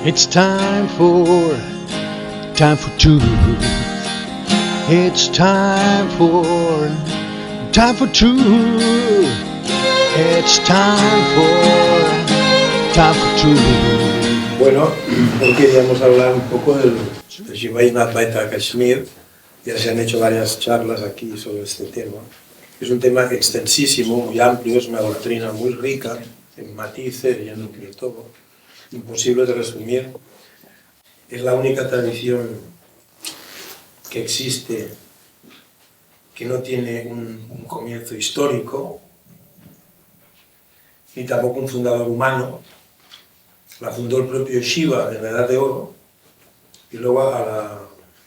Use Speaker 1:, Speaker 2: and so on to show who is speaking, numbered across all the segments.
Speaker 1: It's time for truth. It's time for truth. It's time for truth.
Speaker 2: Bueno, hoy queríamos hablar un poco del Shivaism Advaita Kashmir. Ya se han hecho varias charlas aquí sobre este tema. Es un tema extensísimo, muy amplio, es una doctrina muy rica en matices y en todo, imposible de resumir. Es la única tradición que existe que no tiene un comienzo histórico, ni tampoco un fundador humano. La fundó el propio Shiva en la Edad de Oro, y luego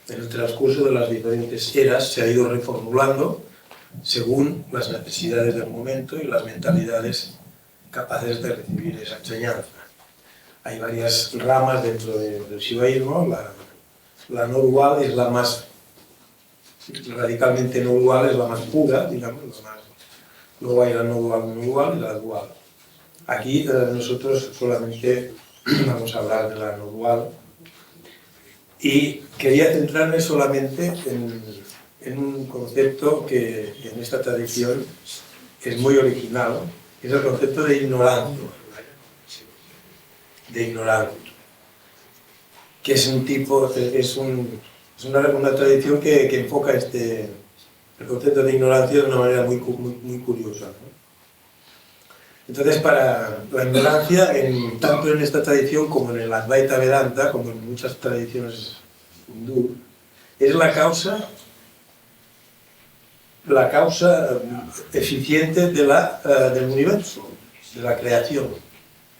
Speaker 2: en el transcurso de las diferentes eras se ha ido reformulando según las necesidades del momento y las mentalidades capaces de recibir esa enseñanza. Hay varias ramas dentro del shivaísmo. La no dual es la más, radicalmente no dual es la más pura, digamos, luego hay la no dual y la dual. Aquí nosotros solamente vamos a hablar de la no dual, y quería centrarme solamente en un concepto que en esta tradición es muy original, que es el concepto de ignorancia. Que es una tradición que enfoca el concepto de ignorancia de una manera muy curiosa, ¿no? Entonces, para la ignorancia, tanto en esta tradición como en el Advaita Vedanta, como en muchas tradiciones hindú, es la causa eficiente del universo, de la creación,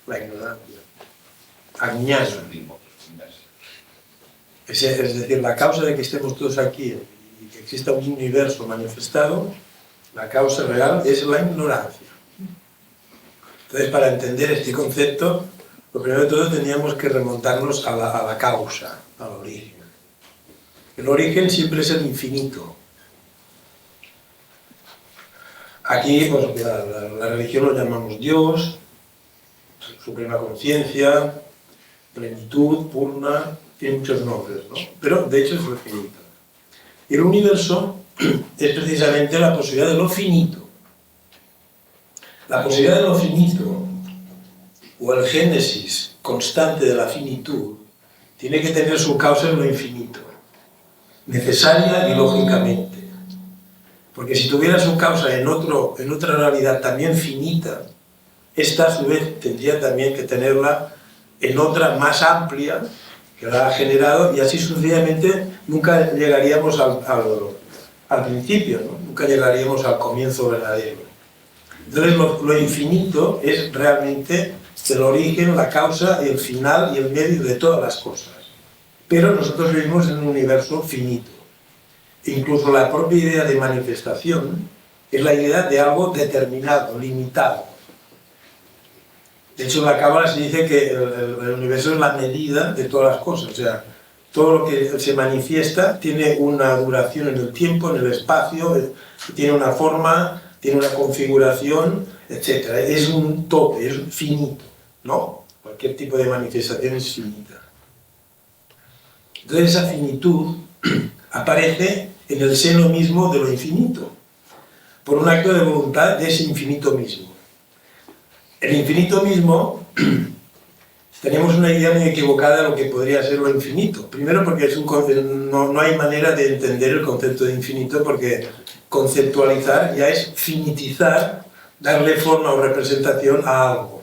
Speaker 2: la ignorancia. Añana. Es decir, la causa de que estemos todos aquí y que exista un universo manifestado, la causa real es la ignorancia. Entonces, para entender este concepto, lo primero de todo teníamos que remontarnos a la causa, al origen. El origen siempre es el infinito. Aquí, pues, la religión lo llamamos Dios, suprema conciencia, plenitud, purna, tiene muchos nombres, ¿no? Pero de hecho es lo finito. Y el universo es precisamente la posibilidad de lo finito. La posibilidad de lo finito, o el génesis constante de la finitud, tiene que tener su causa en lo infinito, necesaria y lógicamente. Porque si tuviera su causa en otra realidad también finita, esta a su vez tendría también que tenerla en otra más amplia que la ha generado, y así sucesivamente nunca llegaríamos al principio, ¿no? Nunca llegaríamos al comienzo verdadero. Entonces lo infinito es realmente el origen, la causa, el final y el medio de todas las cosas. Pero nosotros vivimos en un universo finito. Incluso la propia idea de manifestación es la idea de algo determinado, limitado. De hecho, en la Cábala se dice que el universo es la medida de todas las cosas. O sea, todo lo que se manifiesta tiene una duración en el tiempo, en el espacio, tiene una forma, tiene una configuración, etc. Es un tope, es finito, ¿no? Cualquier tipo de manifestación es finita. Entonces esa finitud aparece en el seno mismo de lo infinito, por un acto de voluntad de ese infinito mismo. El infinito mismo, tenemos una idea muy equivocada de lo que podría ser lo infinito. Primero porque no hay manera de entender el concepto de infinito, porque conceptualizar ya es finitizar, darle forma o representación a algo.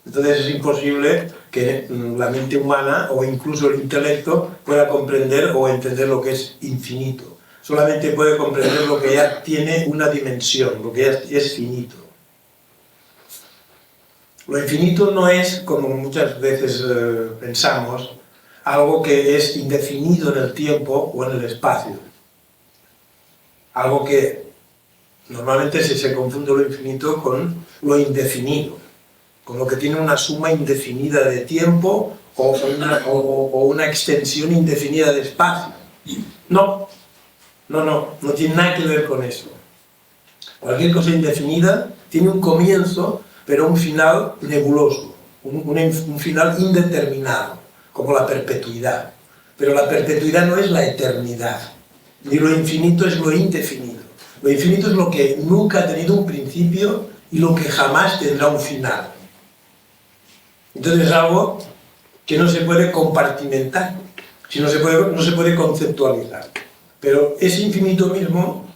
Speaker 2: Entonces es imposible que la mente humana o incluso el intelecto pueda comprender o entender lo que es infinito. Solamente puede comprender lo que ya tiene una dimensión, lo que ya es finito. Lo infinito no es, como muchas veces pensamos, algo que es indefinido en el tiempo o en el espacio. Algo que normalmente se confunde lo infinito con lo indefinido, con lo que tiene una suma indefinida de tiempo o una extensión indefinida de espacio. No tiene nada que ver con eso. Cualquier cosa indefinida tiene un comienzo, pero un final nebuloso, un final indeterminado, como la perpetuidad. Pero la perpetuidad no es la eternidad, ni lo infinito es lo indefinido. Lo infinito es lo que nunca ha tenido un principio y lo que jamás tendrá un final. Entonces es algo que no se puede compartimentar, no se puede conceptualizar. Pero ese infinito mismo,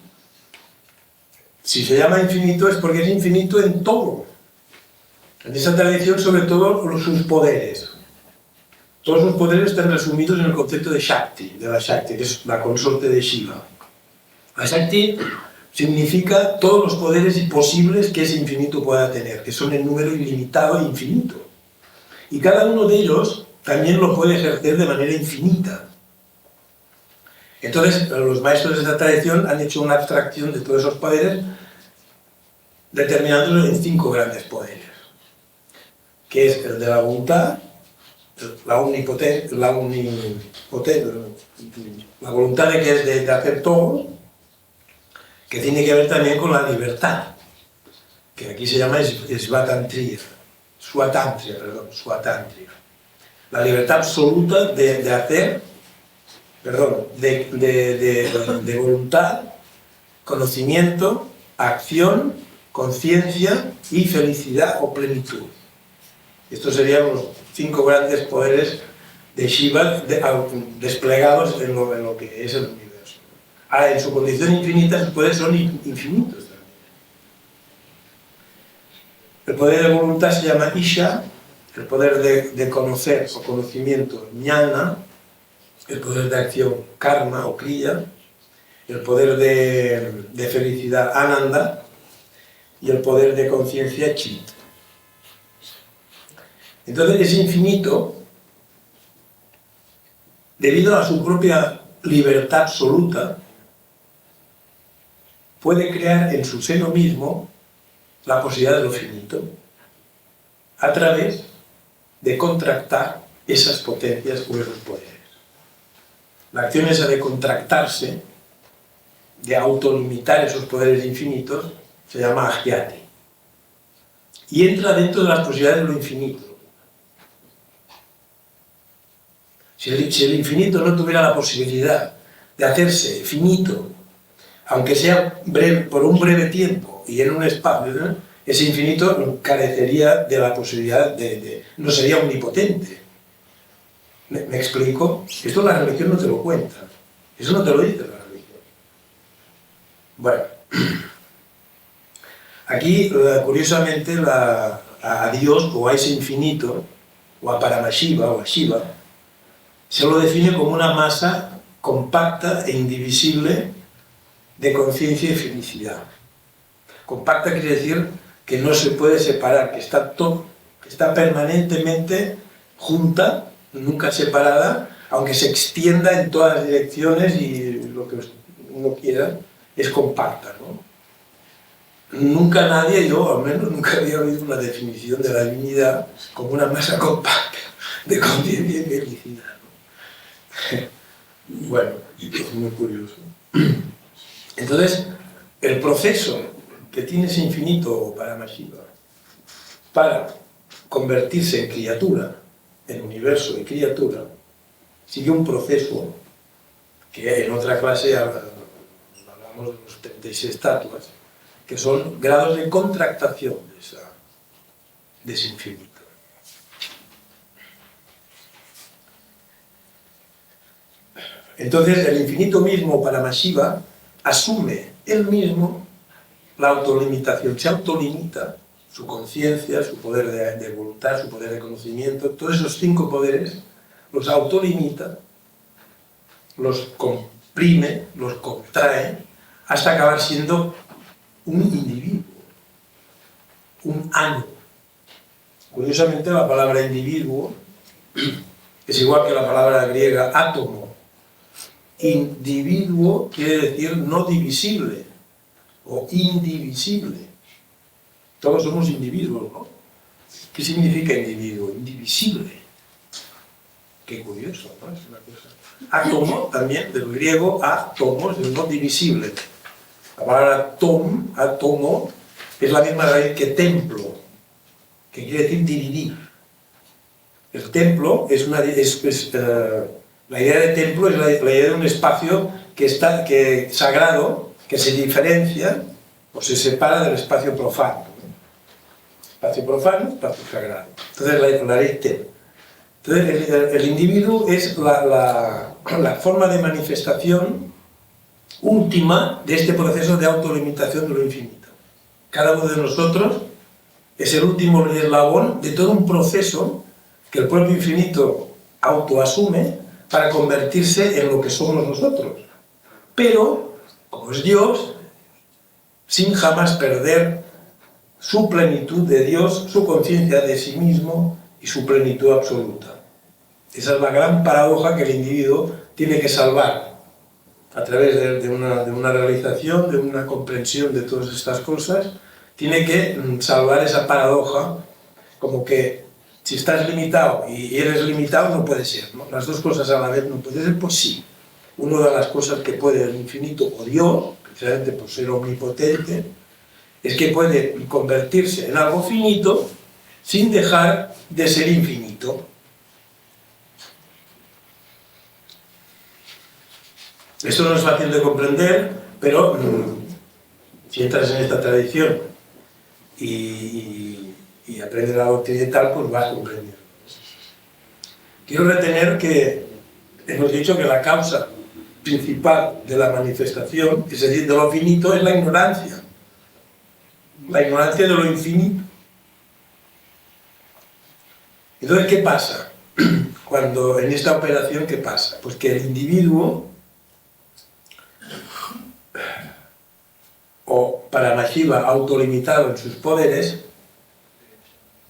Speaker 2: si se llama infinito, es porque es infinito en todo. En esa tradición, sobre todo, sus poderes. Todos sus poderes están resumidos en el concepto de Shakti, de la Shakti, que es la consorte de Shiva. La Shakti significa todos los poderes posibles que ese infinito pueda tener, que son en número ilimitado e infinito. Y cada uno de ellos también lo puede ejercer de manera infinita. Entonces, los maestros de esta tradición han hecho una abstracción de todos esos poderes, determinándolos en 5 grandes poderes, que es el de la voluntad, la voluntad de que es de hacer todo, que tiene que ver también con la libertad, que aquí se llama Svatantria, Swatantria. La libertad absoluta de hacer, de voluntad, conocimiento, acción, conciencia y felicidad o plenitud. Estos serían los 5 grandes poderes de Shiva desplegados en lo que es el universo. Ahora, en su condición infinita, sus poderes son infinitos también. El poder de voluntad se llama Isha, el poder de conocer o conocimiento, Jnana, el poder de acción, Karma o Kriya, el poder de felicidad, Ananda, y el poder de conciencia, Chit. Entonces, ese infinito, debido a su propia libertad absoluta, puede crear en su seno mismo la posibilidad de lo finito, a través de contractar esas potencias o esos poderes. La acción esa de contractarse, de autolimitar esos poderes infinitos, se llama Ahyati. Y entra dentro de las posibilidades de lo infinito. Si el infinito no tuviera la posibilidad de hacerse finito, aunque sea por un breve tiempo y en un espacio, ¿no?, ese infinito carecería de la posibilidad no sería omnipotente. ¿Me explico? Esto la religión no te lo cuenta. Eso no te lo dice la religión. Bueno, aquí, curiosamente, a Dios, o a ese infinito, o a Paramashiva, o a Shiva, se lo define como una masa compacta e indivisible de conciencia y felicidad. Compacta quiere decir que no se puede separar, que está permanentemente junta, nunca separada, aunque se extienda en todas las direcciones y lo que uno quiera, es compacta, ¿no? Nunca nadie, yo al menos, nunca había oído una definición de la divinidad como una masa compacta de conciencia y felicidad, ¿no? Bueno, es muy curioso. Entonces, el proceso que tiene ese infinito Paramashiva para convertirse en criatura, en universo y criatura, sigue un proceso que en otra clase hablamos de los 36 estatuas, que son grados de contractación de ese infinito. Entonces, el infinito mismo, Paramashiva, asume él mismo la autolimitación, se autolimita su conciencia, su poder de voluntad, su poder de conocimiento, todos esos 5 poderes los autolimita, los comprime, los contrae, hasta acabar siendo un individuo, un ánimo. Curiosamente, la palabra individuo es igual que la palabra griega átomo. Individuo quiere decir no divisible o indivisible. Todos somos individuos, ¿no? ¿Qué significa individuo? Indivisible. Qué curioso, ¿no? Es una cosa. Átomo también, del griego átomos, es no divisible. La palabra átomo, es la misma raíz que templo, que quiere decir dividir. El templo la idea de templo es la idea de un espacio que sagrado, que se diferencia o se separa del espacio profano. Espacio profano, espacio sagrado. Entonces la ley templo. Entonces el individuo es la forma de manifestación última de este proceso de autolimitación de lo infinito. Cada uno de nosotros es el último eslabón de todo un proceso que el propio infinito autoasume para convertirse en lo que somos nosotros. Pero, como es Dios, sin jamás perder su plenitud de Dios, su conciencia de sí mismo y su plenitud absoluta. Esa es la gran paradoja que el individuo tiene que salvar a través de una realización, de una comprensión de todas estas cosas. Tiene que salvar esa paradoja, como que si estás limitado y eres limitado no puede ser, ¿no? Las dos cosas a la vez no puede ser, pues sí. Una de las cosas que puede el infinito o Dios, precisamente por ser omnipotente, es que puede convertirse en algo finito sin dejar de ser infinito. Esto no es fácil de comprender, pero si entras en esta tradición y aprendes la occidental, pues vas comprendiendo. Quiero retener que hemos dicho que la causa principal de la manifestación, es decir, de lo finito, es la ignorancia. La ignorancia de lo infinito. Entonces, ¿qué pasa? Cuando en esta operación, ¿qué pasa? Pues que el individuo, o Paramashiva autolimitado en sus poderes,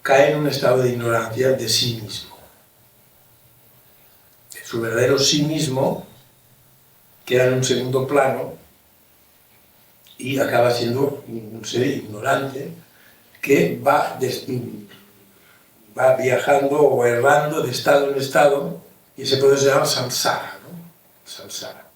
Speaker 2: cae en un estado de ignorancia de sí mismo. Su verdadero sí mismo queda en un segundo plano y acaba siendo un ser ignorante que va viajando o errando de estado en estado, y ese proceso se llama samsara, ¿no? Samsara.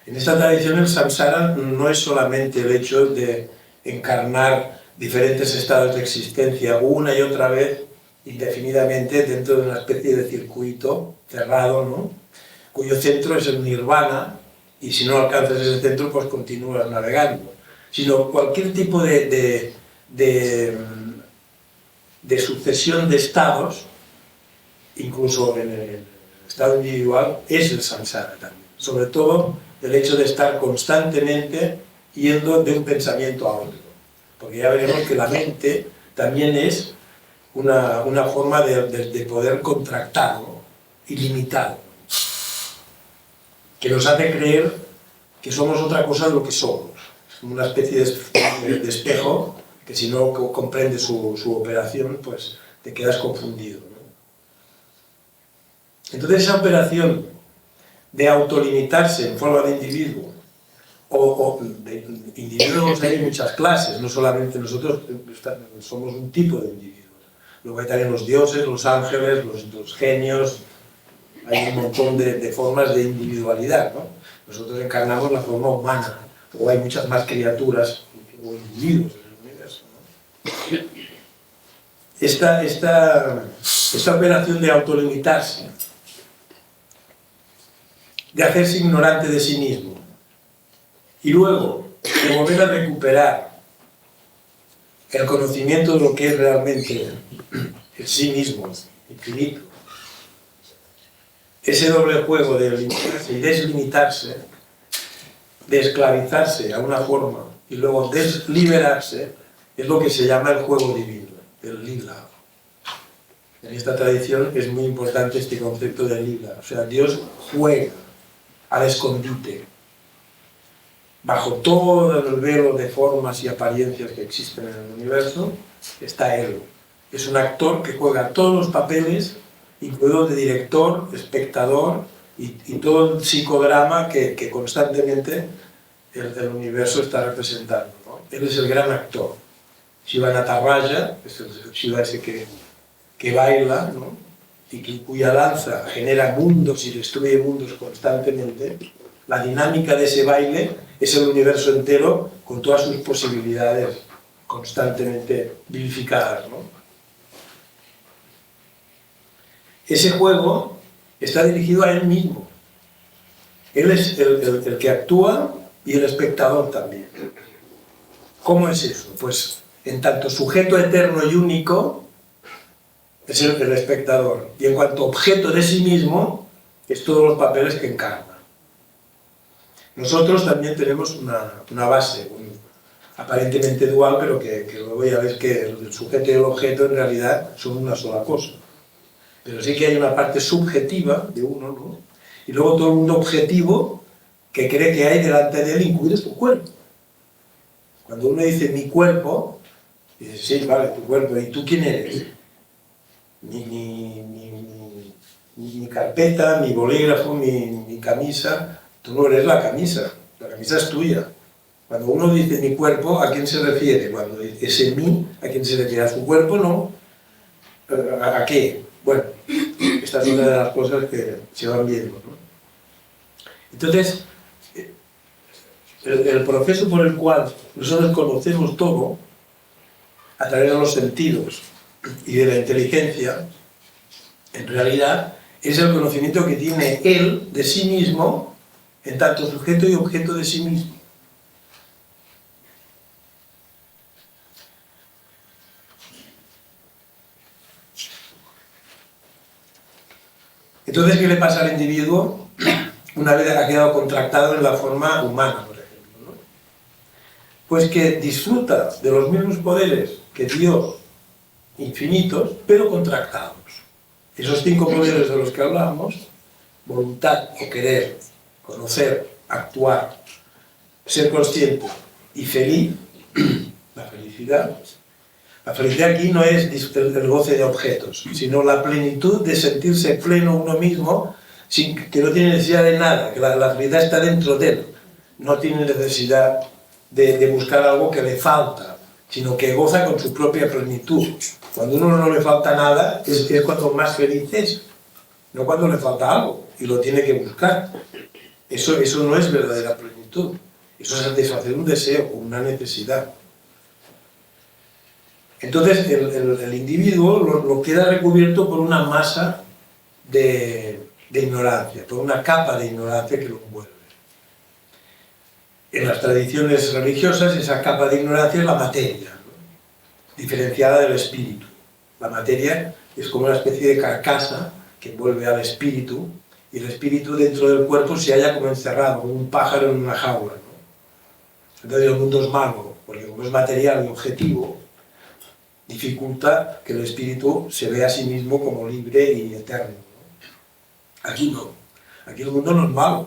Speaker 2: En esta tradición el samsara no es solamente el hecho de encarnar diferentes estados de existencia una y otra vez indefinidamente dentro de una especie de circuito cerrado, ¿no? Cuyo centro es el nirvana, y si no alcanzas ese centro pues continúas navegando, sino cualquier tipo de sucesión de estados, incluso en el estado individual, es el samsara también. Sobre todo el hecho de estar constantemente yendo de un pensamiento a otro, porque ya veremos que la mente también es una forma de poder contractado, ilimitado, que nos hace creer que somos otra cosa de lo que somos, una especie de espejo que si no comprendes su operación, pues te quedas confundido, ¿no? Entonces esa operación de autolimitarse en forma de individuo, o de individuos hay muchas clases, no solamente nosotros somos un tipo de individuos. Luego hay también los dioses, los ángeles, los genios, hay un montón de formas de individualidad, ¿no? Nosotros encarnamos la forma humana, o hay muchas más criaturas o individuos en el universo, ¿no? Esta operación de autolimitarse, de hacerse ignorante de sí mismo, y luego de volver a recuperar el conocimiento de lo que es realmente el sí mismo, infinito. Ese doble juego de limitarse y deslimitarse, de esclavizarse a una forma y luego desliberarse, es lo que se llama el juego divino, el lila. En esta tradición es muy importante este concepto de lila, o sea, Dios juega al escondite. Bajo todo el velo de formas y apariencias que existen en el universo, está Él. Es un actor que juega todos los papeles, incluido de director, espectador y todo el psicodrama que constantemente el universo está representando, ¿no? Él es el gran actor. Shiva Nataraja, es el Shiva ese que baila, ¿no? Y cuya danza genera mundos y destruye mundos constantemente. La dinámica de ese baile es el universo entero con todas sus posibilidades constantemente vivificadas, ¿no? ese juego está dirigido a él mismo. Él es el que actúa y el espectador también. ¿Cómo es eso? Pues en tanto sujeto eterno y único es el espectador, y en cuanto objeto de sí mismo es todos los papeles que encarna. Nosotros también tenemos una base, aparentemente dual, pero que luego ya ves que el sujeto y el objeto en realidad son una sola cosa. Pero sí que hay una parte subjetiva de uno, ¿no? Y luego todo el mundo objetivo que cree que hay delante de él, incluido su cuerpo. Cuando uno dice mi cuerpo, dice, sí, vale, tu cuerpo, ¿y tú quién eres? Mi carpeta, mi bolígrafo, mi camisa. Tú no eres la camisa es tuya. Cuando uno dice mi cuerpo, ¿a quién se refiere? Cuando dice ese mí, ¿a quién se refiere? ¿A su cuerpo? No. ¿A qué? Bueno, esta es una de las cosas que se van viendo, ¿no? Entonces, el proceso por el cual nosotros conocemos todo, a través de los sentidos y de la inteligencia, en realidad es el conocimiento que tiene él de sí mismo, en tanto sujeto y objeto de sí mismo. Entonces, ¿qué le pasa al individuo una vez ha quedado contractado en la forma humana, por ejemplo, ¿no? Pues que disfruta de los mismos poderes que Dios, infinitos, pero contractados. Esos 5 poderes de los que hablamos, voluntad o querer, conocer, actuar, ser consciente y feliz, la felicidad aquí no es el goce de objetos, sino la plenitud de sentirse pleno uno mismo, sin que no tiene necesidad de nada, que la felicidad está dentro de él, no tiene necesidad de buscar algo que le falta, sino que goza con su propia plenitud. Cuando a uno no le falta nada, es cuando más feliz es, no cuando le falta algo y lo tiene que buscar. Eso no es verdadera plenitud, eso es satisfacer un deseo, una necesidad. Entonces el individuo lo queda recubierto por una masa de ignorancia, por una capa de ignorancia que lo envuelve. En las tradiciones religiosas esa capa de ignorancia es la materia, ¿no? Diferenciada del espíritu. La materia es como una especie de carcasa que envuelve al espíritu, y el espíritu dentro del cuerpo se halla como encerrado, como un pájaro en una jaula, ¿no? Entonces el mundo es malo, porque como es material y objetivo, dificulta que el espíritu se vea a sí mismo como libre y eterno, ¿no? Aquí no. Aquí el mundo no es malo.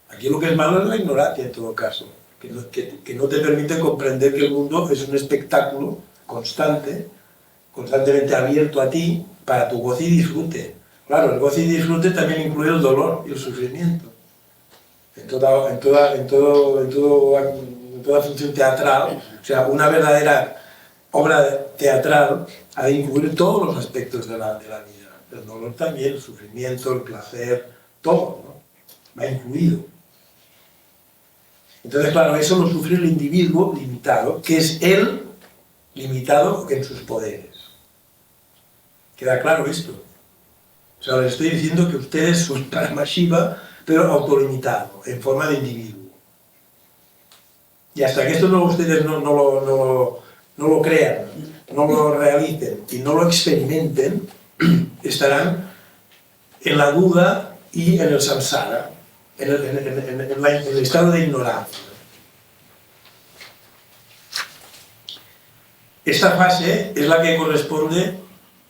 Speaker 2: Aquí lo que es malo es la ignorancia, en todo caso, que no te permite comprender que el mundo es un espectáculo constantemente abierto a ti para tu goce y disfrute. Claro, el goce y disfrute también incluye el dolor y el sufrimiento. En toda función teatral, o sea, una verdadera obra teatral ha de incluir todos los aspectos de la vida. El dolor también, el sufrimiento, el placer, todo, ¿no? Va incluido. Entonces, claro, eso lo sufre el individuo limitado, que es él limitado en sus poderes. ¿Queda claro esto? O sea, les estoy diciendo que ustedes son Paramashiva, pero autolimitado, en forma de individuo. Y hasta que esto ustedes no lo crean, no lo realicen y no lo experimenten, estarán en la duda y en el samsara, en el estado de ignorancia. Esta fase es la que corresponde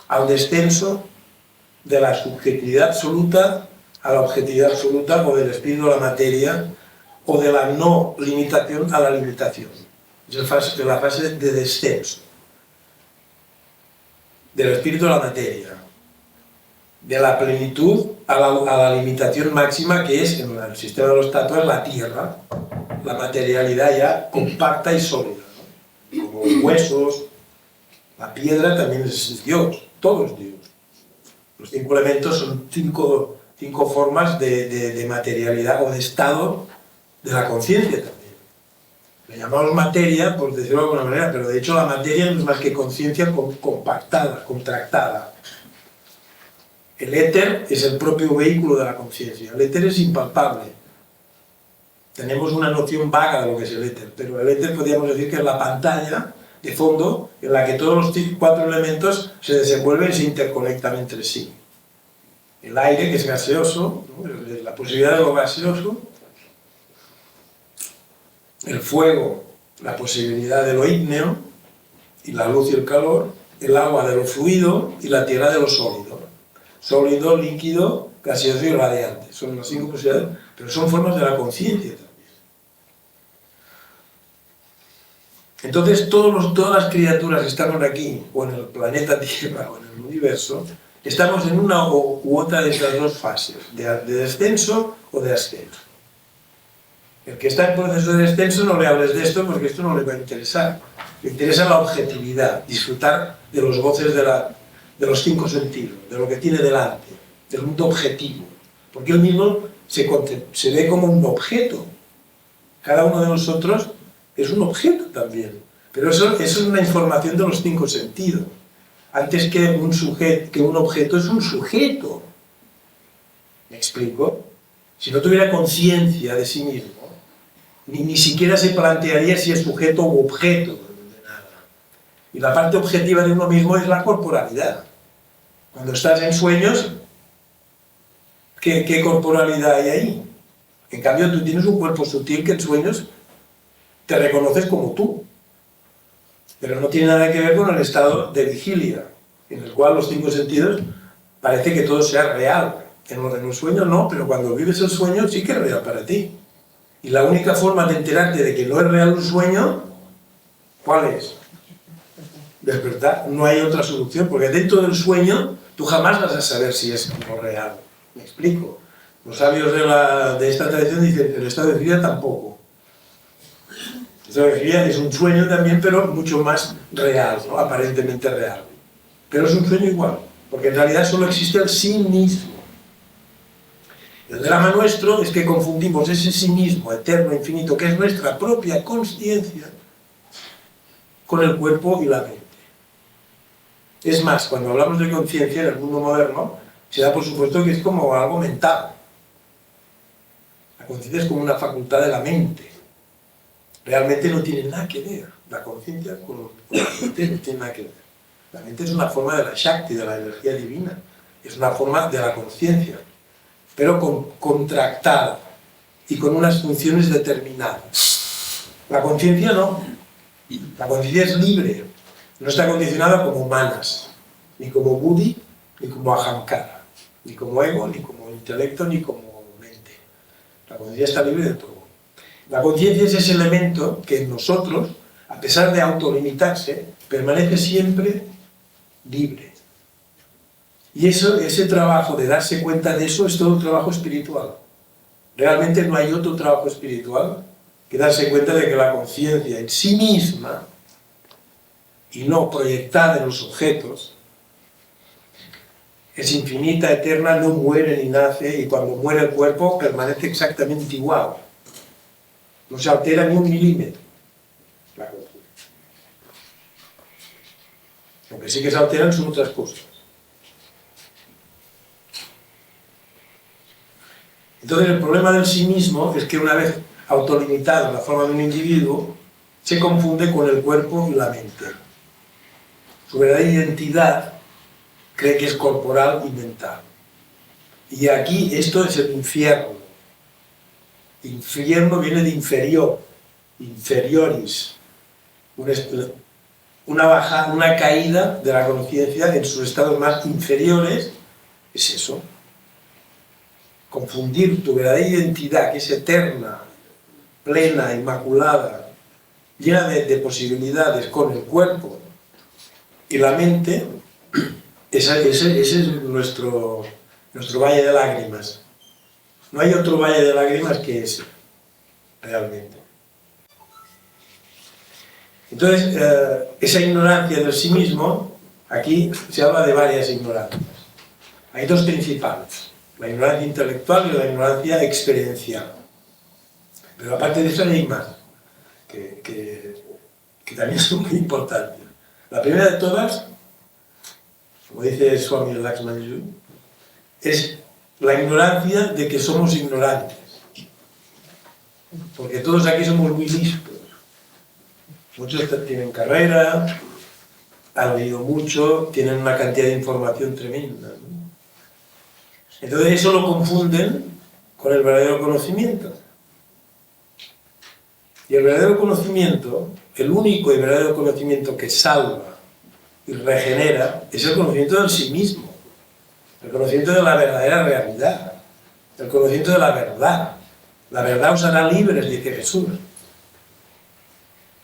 Speaker 2: al descenso de la subjetividad absoluta a la objetividad absoluta, o del espíritu a la materia, o de la no limitación a la limitación. Es la fase de descenso del espíritu a la materia, de la plenitud a la limitación máxima, que es, en el sistema de los tatuas, la tierra, la materialidad ya compacta y sólida, ¿no? Como los huesos, la piedra también es Dios, todo es Dios. Los 5 elementos son cinco formas de materialidad o de estado de la conciencia también. Le llamamos materia, por decirlo de alguna manera, pero de hecho la materia no es más que conciencia compactada, contractada. El éter es el propio vehículo de la conciencia. El éter es impalpable. Tenemos una noción vaga de lo que es el éter, pero el éter podríamos decir que es la pantalla de fondo en la que todos los 4 elementos se desenvuelven y se interconectan entre sí. El aire, que es gaseoso, ¿no? La posibilidad de lo gaseoso. El fuego, la posibilidad de lo ígneo, y la luz y el calor. El agua de lo fluido y la tierra de lo sólido. Sólido, líquido, gaseoso y radiante. Son las 5 posibilidades, pero son formas de la conciencia también. Entonces, todas las criaturas que estamos aquí, o en el planeta Tierra, o en el universo, estamos en una u otra de estas 2 fases, de descenso o de ascenso. El que está en proceso de descenso no le hables de esto porque esto no le va a interesar. Le interesa la objetividad, disfrutar de los goces de los 5 sentidos, de lo que tiene delante, del mundo objetivo. Porque él mismo se ve como un objeto. Cada uno de nosotros es un objeto también. Pero eso es una información de los 5 sentidos. Antes que un objeto es un sujeto. ¿Me explico? Si no tuviera conciencia de sí mismo, ni siquiera se plantearía si es sujeto u objeto de nada. Y la parte objetiva de uno mismo es la corporalidad. Cuando estás en sueños, ¿qué corporalidad hay ahí? En cambio, tú tienes un cuerpo sutil que en sueños te reconoces como tú. Pero no tiene nada que ver con el estado de vigilia, en el cual los 5 sentidos parece que todo sea real. En el sueño no, pero cuando vives el sueño sí que es real para ti. Y la única forma de enterarte de que no es real un sueño, ¿cuál es? Despertar. No hay otra solución, porque dentro del sueño tú jamás vas a saber si es no real. ¿Me explico? Los sabios de esta tradición dicen el estado de vigilia tampoco. El estado de vigilia es un sueño también, pero mucho más real, ¿no? Aparentemente real. Pero es un sueño igual, porque en realidad solo existe el sí mismo. El drama nuestro es que confundimos ese sí mismo, eterno, infinito, que es nuestra propia consciencia, con el cuerpo y la mente. Es más, cuando hablamos de conciencia en el mundo moderno, se da por supuesto que es como algo mental. La conciencia es como una facultad de la mente. Realmente no tiene nada que ver. La conciencia con la mente no tiene nada que ver. La mente es una forma de la Shakti, de la energía divina. Es una forma de la conciencia, pero contractada y con unas funciones determinadas. La conciencia no. La conciencia es libre. No está condicionada como manas, ni como buddhi, ni como ahamkara, ni como ego, ni como intelecto, ni como mente. La conciencia está libre de todo. La conciencia es ese elemento que en nosotros, a pesar de autolimitarse, permanece siempre libre. Y ese trabajo de darse cuenta de eso es todo un trabajo espiritual. Realmente no hay otro trabajo espiritual que darse cuenta de que la conciencia en sí misma, y no proyectada en los objetos, es infinita, eterna, no muere ni nace, y cuando muere el cuerpo permanece exactamente igual. No se altera ni un milímetro la conciencia. Lo que sí que se alteran son otras cosas. Entonces el problema del sí mismo es que una vez autolimitado en la forma de un individuo, se confunde con el cuerpo y la mente. Su verdadera identidad cree que es corporal y mental. Y aquí esto es el infierno. Infierno viene de inferior, inferioris, una caída de la conciencia en sus estados más inferiores. Es eso. Confundir tu verdadera identidad, que es eterna, plena, inmaculada, llena de posibilidades, con el cuerpo y la mente. Ese es nuestro valle de lágrimas. No hay otro valle de lágrimas que ese, realmente. Entonces, esa ignorancia del sí mismo, aquí se habla de varias ignorancias. Hay 2 principales, la ignorancia intelectual y la ignorancia experiencial. Pero aparte de eso hay más, que también son muy importantes. La primera de todas, como dice Swami Lakshmanjoo, es la ignorancia de que somos ignorantes. Porque todos aquí somos muy listos. Muchos tienen carrera, han leído mucho, tienen una cantidad de información tremenda, ¿no? Entonces eso lo confunden con el verdadero conocimiento. Y el verdadero conocimiento, el único y verdadero conocimiento que salva y regenera, es el conocimiento del sí mismo, el conocimiento de la verdadera realidad, el conocimiento de la verdad. La verdad os hará libres, dice Jesús.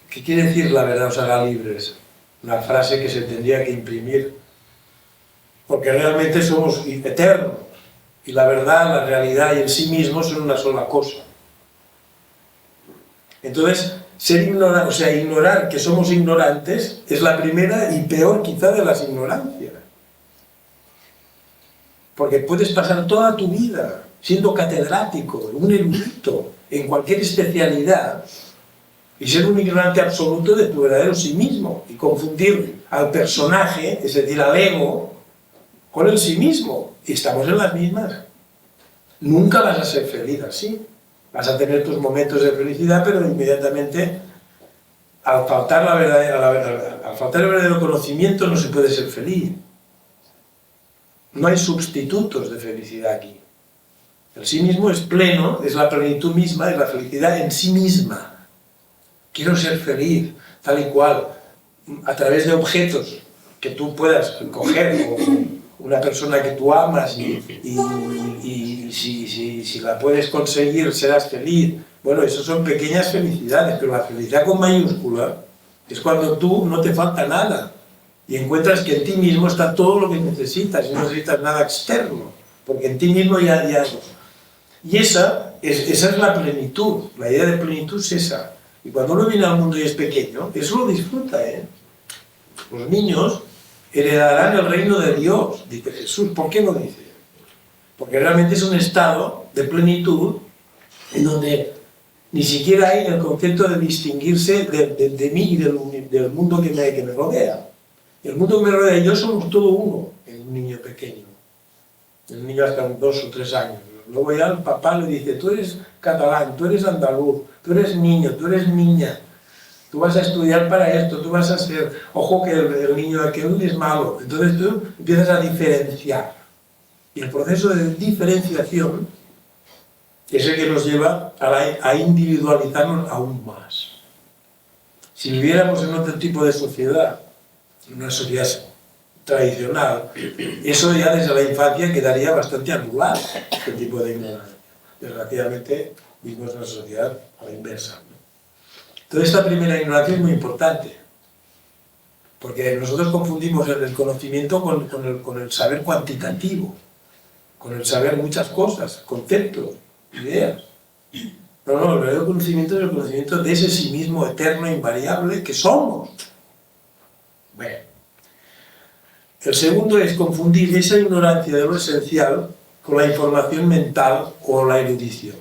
Speaker 2: ¿Qué quiere decir la verdad os hará libres? Una frase que se tendría que imprimir, porque realmente somos eternos, y la verdad, la realidad y el sí mismo son una sola cosa. Entonces, ignorar que somos ignorantes es la primera y peor quizá de las ignorancias. Porque puedes pasar toda tu vida siendo catedrático, un erudito, en cualquier especialidad, y ser un ignorante absoluto de tu verdadero sí mismo, y confundir al personaje, es decir, al ego, con el sí mismo. Y estamos en las mismas. Nunca vas a ser feliz así. Vas a tener tus momentos de felicidad, pero inmediatamente, al faltar el verdadero conocimiento, no se puede ser feliz. No hay sustitutos de felicidad aquí. El sí mismo es pleno, es la plenitud misma, es la felicidad en sí misma. Quiero ser feliz, tal y cual, a través de objetos que tú puedas coger, o una persona que tú amas, y si la puedes conseguir serás feliz. Bueno, eso son pequeñas felicidades, pero la felicidad con mayúscula es cuando tú no te falta nada y encuentras que en ti mismo está todo lo que necesitas y no necesitas nada externo, porque en ti mismo ya. Y esa es la plenitud, la idea de plenitud es esa. Y cuando uno viene al mundo y es pequeño, eso lo disfruta, ¿eh? Los niños heredarán el reino de Dios, dice Jesús. ¿Por qué lo dice? Porque realmente es un estado de plenitud en donde ni siquiera hay el concepto de distinguirse de mí y del mundo que me rodea. El mundo que me rodea y yo somos todo uno en un niño pequeño. En un niño hasta 2 o 3 años. Luego ya el papá le dice, tú eres catalán, tú eres andaluz, tú eres niño, tú eres niña. Tú vas a estudiar para esto, tú vas a ser... Ojo que el niño aquel es malo. Entonces tú empiezas a diferenciar. Y el proceso de diferenciación es el que nos lleva a individualizarnos aún más. Si viviéramos en otro tipo de sociedad, en una sociedad tradicional, eso ya desde la infancia quedaría bastante anulado, este tipo de ignorancia. Desgraciadamente vivimos en una sociedad a la inversa, ¿no? Entonces esta primera ignorancia es muy importante, porque nosotros confundimos el conocimiento con el saber cuantitativo, con el saber muchas cosas, conceptos, ideas. No, el verdadero conocimiento es el conocimiento de ese sí mismo eterno e invariable que somos. Bueno, el segundo es confundir esa ignorancia de lo esencial con la información mental o la erudición,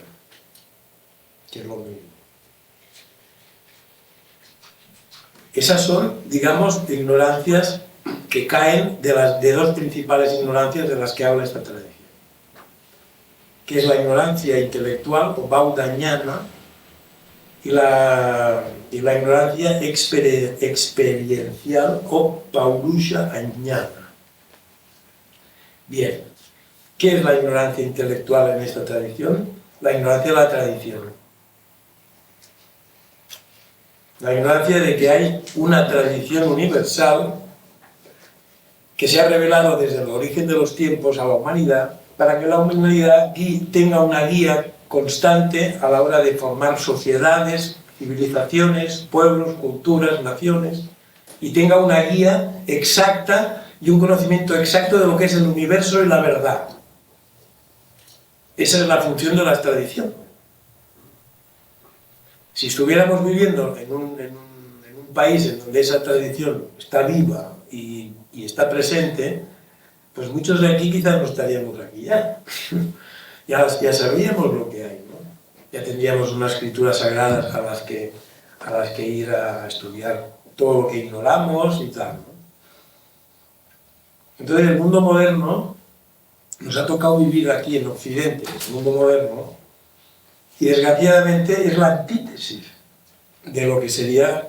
Speaker 2: que es lo mismo. Esas son, digamos, ignorancias que caen de 2 principales ignorancias de las que habla esta tradición, que es la ignorancia intelectual o baudañana y la ignorancia experiencial o paurusha añana. Bien, ¿qué es la ignorancia intelectual en esta tradición? La ignorancia de la tradición. La ignorancia de que hay una tradición universal que se ha revelado desde el origen de los tiempos a la humanidad para que la humanidad tenga una guía constante a la hora de formar sociedades, civilizaciones, pueblos, culturas, naciones, y tenga una guía exacta y un conocimiento exacto de lo que es el universo y la verdad. Esa es la función de la tradición. Si estuviéramos viviendo en un país en donde esa tradición está viva y está presente, pues muchos de aquí quizás no estaríamos aquí ya. Ya sabríamos lo que hay, ¿no? Ya tendríamos unas escrituras sagradas a las que ir a estudiar todo lo que ignoramos y tal, ¿no? Entonces el mundo moderno nos ha tocado vivir aquí en Occidente, en el mundo moderno, y desgraciadamente es la antítesis de lo que sería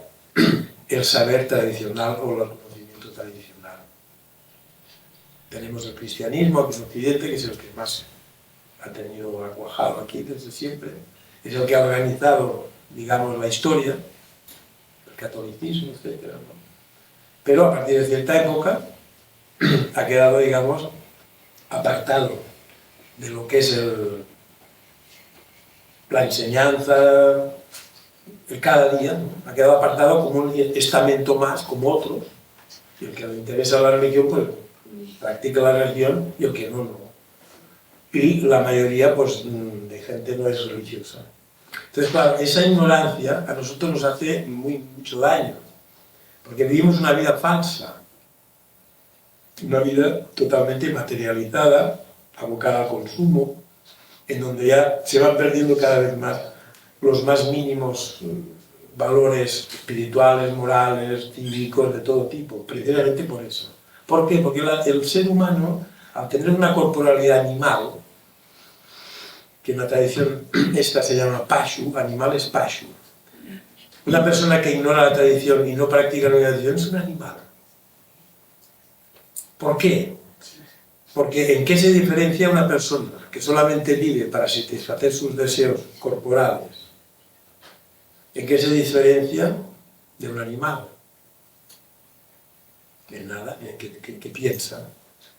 Speaker 2: el saber tradicional o el conocimiento tradicional. Tenemos el cristianismo aquí en Occidente, que es el que más ha tenido acuajado aquí desde siempre, es el que ha organizado, digamos, la historia, el catolicismo, etc., ¿no? Pero a partir de cierta época ha quedado, digamos, apartado de lo que es la enseñanza, el cada día, ¿no? Ha quedado apartado como un estamento más, como otros, y el que le interesa la religión, pues practica la religión, y el que no, no. Y la mayoría, pues, de gente no es religiosa. Entonces, claro, esa ignorancia a nosotros nos hace mucho daño, porque vivimos una vida falsa, una vida totalmente materializada, abocada al consumo, en donde ya se van perdiendo cada vez más los más mínimos valores espirituales, morales, cívicos, de todo tipo, precisamente por eso. ¿Por qué? Porque el ser humano, al tener una corporalidad animal, que en la tradición esta se llama pashu, animal es pashu. Una persona que ignora la tradición y no practica la tradición es un animal. ¿Por qué? Porque ¿en qué se diferencia una persona que solamente vive para satisfacer sus deseos corporales? ¿En qué se diferencia de un animal? En nada, que piensa.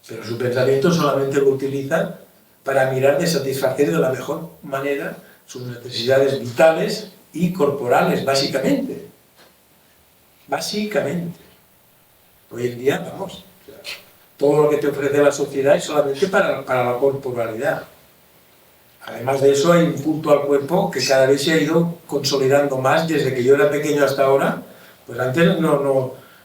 Speaker 2: Pero su pensamiento solamente lo utiliza para mirar de satisfacer de la mejor manera sus necesidades vitales y corporales, básicamente. Básicamente. Hoy en día, vamos, todo lo que te ofrece la sociedad es solamente para la corporalidad. Además de eso, hay un punto al cuerpo que cada vez se ha ido consolidando más desde que yo era pequeño hasta ahora. Pues antes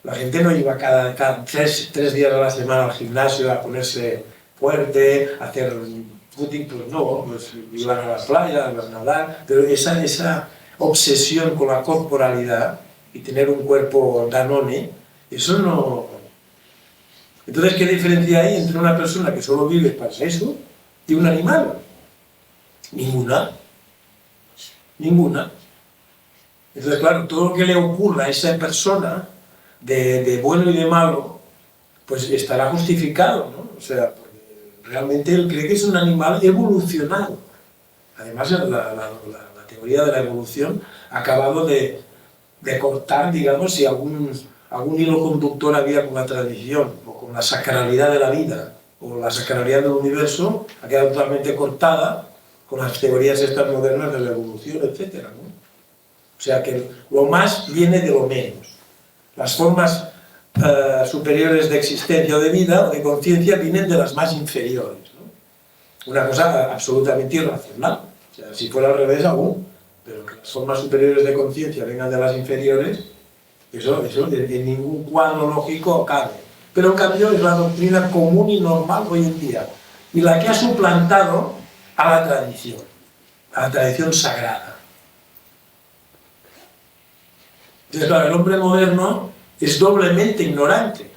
Speaker 2: la gente no iba cada tres días a la semana al gimnasio a ponerse fuerte, a hacer footing, pues no, pues iban a la playa, a nadar, pero esa obsesión con la corporalidad y tener un cuerpo danone, eso no. Entonces, ¿qué diferencia hay entre una persona que solo vive para eso y un animal? Ninguna. Ninguna. Entonces, claro, todo lo que le ocurra a esa persona, de bueno y de malo, pues estará justificado, ¿no? O sea, realmente él cree que es un animal evolucionado. Además, la teoría de la evolución ha acabado de cortar, digamos, si algún hilo conductor había con la tradición, o con la sacralidad de la vida, o la sacralidad del universo, ha quedado totalmente cortada con las teorías estas modernas de la evolución, etc., ¿no? O sea que lo más viene de lo menos. Las formas superiores de existencia o de vida o de conciencia vienen de las más inferiores, ¿no? Una cosa absolutamente irracional. O sea, si fuera al revés aún, pero que las formas superiores de conciencia vengan de las inferiores, eso en ningún cuadro lógico cabe. Pero en cambio es la doctrina común y normal hoy en día, y la que ha suplantado a la tradición sagrada. Entonces, claro, el hombre moderno es doblemente ignorante.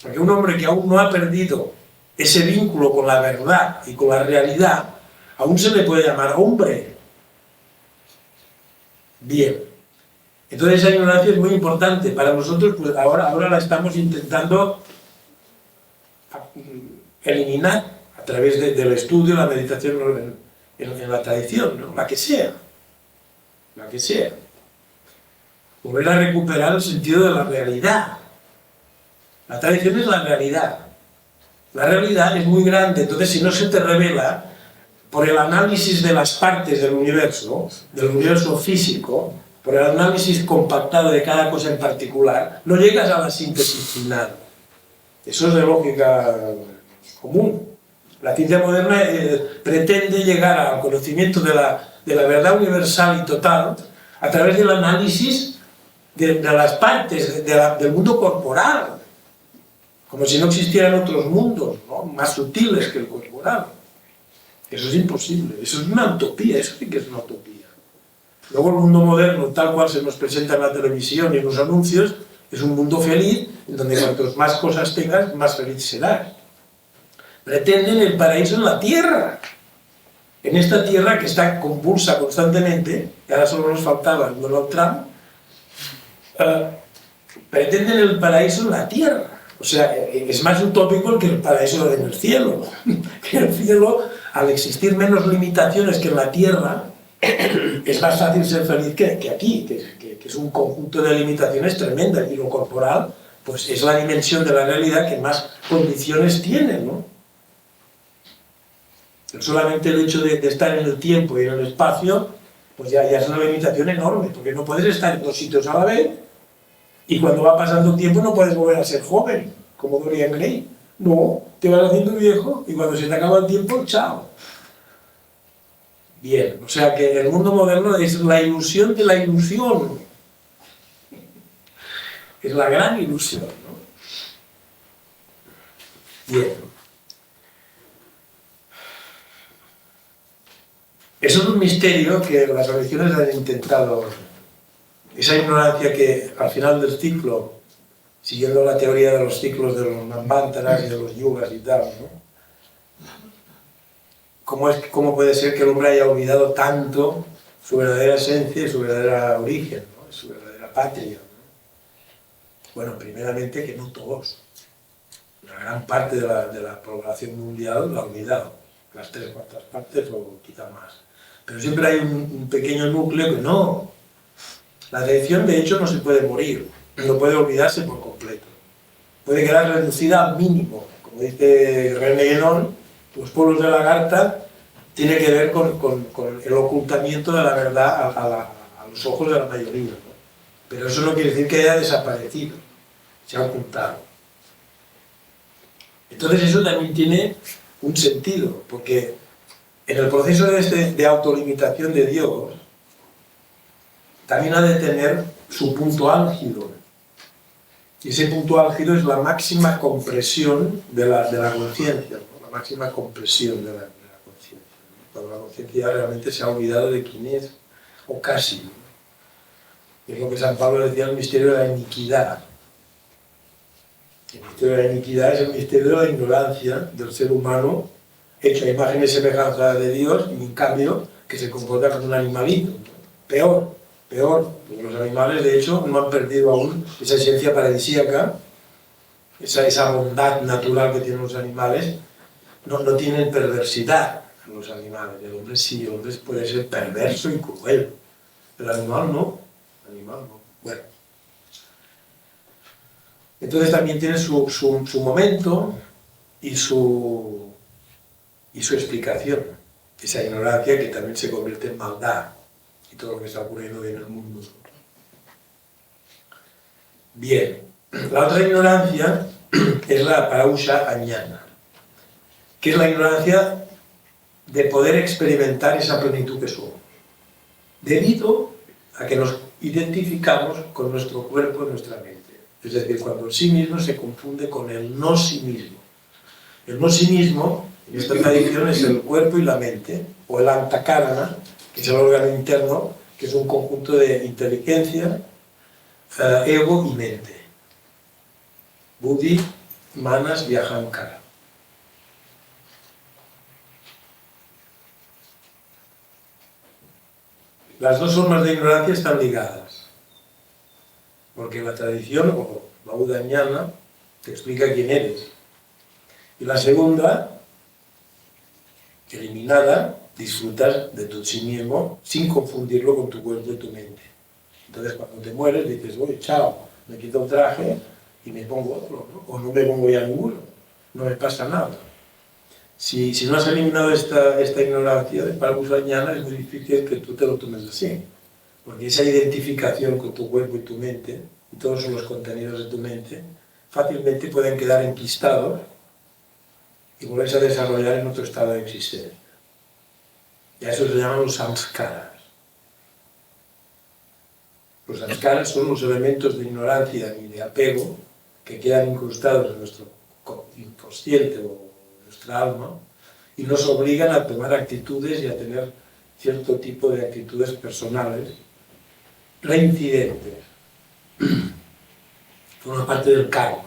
Speaker 2: Porque un hombre que aún no ha perdido ese vínculo con la verdad y con la realidad, aún se le puede llamar hombre. Bien. Entonces esa ignorancia es muy importante. Para nosotros, pues ahora la estamos intentando eliminar a través del estudio, la meditación en la tradición, ¿no? La que sea. La que sea. Volver a recuperar el sentido de la realidad. La tradición es la realidad. La realidad es muy grande, entonces si no se te revela por el análisis de las partes del universo físico, por el análisis compactado de cada cosa en particular, no llegas a la síntesis final. Eso es de lógica común. La ciencia moderna pretende llegar al conocimiento de la verdad universal y total a través del análisis de las partes del mundo corporal, como si no existieran otros mundos, ¿no?, más sutiles que el corporal. Eso es imposible, eso es una utopía, eso sí que es una utopía. Luego el mundo moderno, tal cual se nos presenta en la televisión y en los anuncios, es un mundo feliz, en donde cuantos más cosas tengas, más feliz serás. Pretenden el paraíso en la tierra. En esta tierra que está convulsa constantemente, y ahora solo nos faltaba el Donald Trump, pretenden el paraíso en la tierra. O sea, es más utópico que el paraíso en el cielo. Que en el cielo, al existir menos limitaciones que en la tierra, es más fácil ser feliz que aquí, que es un conjunto de limitaciones tremendas, y lo corporal pues es la dimensión de la realidad que más condiciones tiene, ¿no? Solamente el hecho de estar en el tiempo y en el espacio, pues ya es una limitación enorme, porque no puedes estar en dos sitios a la vez, y cuando va pasando el tiempo no puedes volver a ser joven, como Dorian Gray. No, te vas haciendo viejo, y cuando se te acaba el tiempo, chao. Bien, o sea que el mundo moderno es la ilusión de la ilusión. Es la gran ilusión, ¿no? Bien. Eso es un misterio que las religiones han intentado. Esa ignorancia que al final del ciclo, siguiendo la teoría de los ciclos de los manvantaras y de los yugas y tal, ¿no? ¿Cómo puede ser que el hombre haya olvidado tanto su verdadera esencia y su verdadero origen, ¿no? Su verdadera patria, ¿no? Bueno, primeramente que no todos. Una gran parte de la población mundial la ha olvidado. Las 3/4 partes o quizá más. Pero siempre hay un pequeño núcleo que no. La tradición, de hecho, no se puede morir. No puede olvidarse por completo. Puede quedar reducida al mínimo. Como dice René Guénon, los pueblos de Lagarta tiene que ver con el ocultamiento de la verdad a los ojos de la mayoría, ¿no? Pero eso no quiere decir que haya desaparecido, se ha ocultado. Entonces eso también tiene un sentido, porque en el proceso de autolimitación de Dios también ha de tener su punto álgido. Y ese punto álgido es la máxima compresión de la conciencia, ¿no? La máxima compresión de la conciencia, ¿no? Cuando la conciencia realmente se ha olvidado de quién es, o casi, ¿no? Es lo que San Pablo decía, el misterio de la iniquidad. El misterio de la iniquidad es el misterio de la ignorancia del ser humano, hecho a imagen y semejanza de Dios, y en cambio que se comporta como un animalito. Peor, porque los animales de hecho no han perdido aún esa esencia paradisíaca, esa bondad natural que tienen los animales, no tienen perversidad los animales. El hombre sí, el hombre puede ser perverso y cruel, el animal no. Bueno. Entonces también tiene su momento y su explicación, esa ignorancia que también se convierte en maldad y todo lo que está ocurriendo en el mundo. Bien, la otra ignorancia es la parausha añana, que es la ignorancia de poder experimentar esa plenitud que somos, debido a que nos identificamos con nuestro cuerpo y nuestra mente. Es decir, cuando el sí mismo se confunde con el no sí mismo. El no sí mismo, en esta tradición, es el cuerpo y la mente, o el antakarana, que es el órgano interno, que es un conjunto de inteligencia, ego y mente. Buddhi, manas y ahankara. Las dos formas de ignorancia están ligadas, porque la tradición, o la Buddha-ñana, te explica quién eres. Y la segunda, eliminada, disfrutas de tu sí mismo sin confundirlo con tu cuerpo y tu mente. Entonces cuando te mueres dices, oye, chao, me quito el traje y me pongo otro, ¿no? O no me pongo ya ninguno, no me pasa nada. Si no has eliminado esta ignorancia de Buddha-ñana, es muy difícil que tú te lo tomes así. Porque esa identificación con tu cuerpo y tu mente, y todos los contenidos de tu mente, fácilmente pueden quedar enquistados y volverse a desarrollar en otro estado de existencia. Y a eso se llaman los samskaras. Los samskaras son los elementos de ignorancia y de apego que quedan incrustados en nuestro inconsciente o nuestra alma y nos obligan a tomar actitudes y a tener cierto tipo de actitudes personales reincidentes. Forma parte del karma.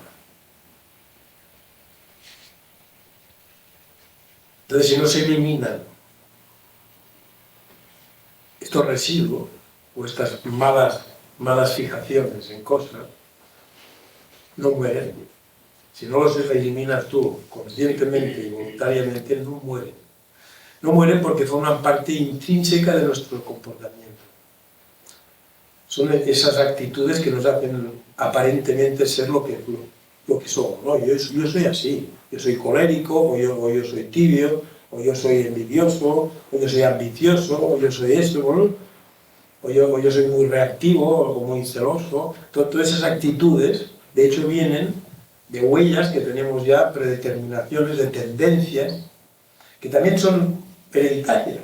Speaker 2: Entonces, si no se eliminan estos residuos o estas malas fijaciones en cosas, no mueren. Si no los eliminas tú conscientemente y voluntariamente, no mueren. No mueren porque forman parte intrínseca de nuestro comportamiento. Son esas actitudes que nos hacen aparentemente ser lo que somos, ¿no? Yo soy así, yo soy colérico, o yo soy tibio, o yo soy envidioso, o yo soy ambicioso, o yo soy esto, ¿no? o yo soy muy reactivo, o muy celoso. Todas esas actitudes, de hecho, vienen de huellas que tenemos ya, predeterminaciones de tendencias, que también son hereditarias.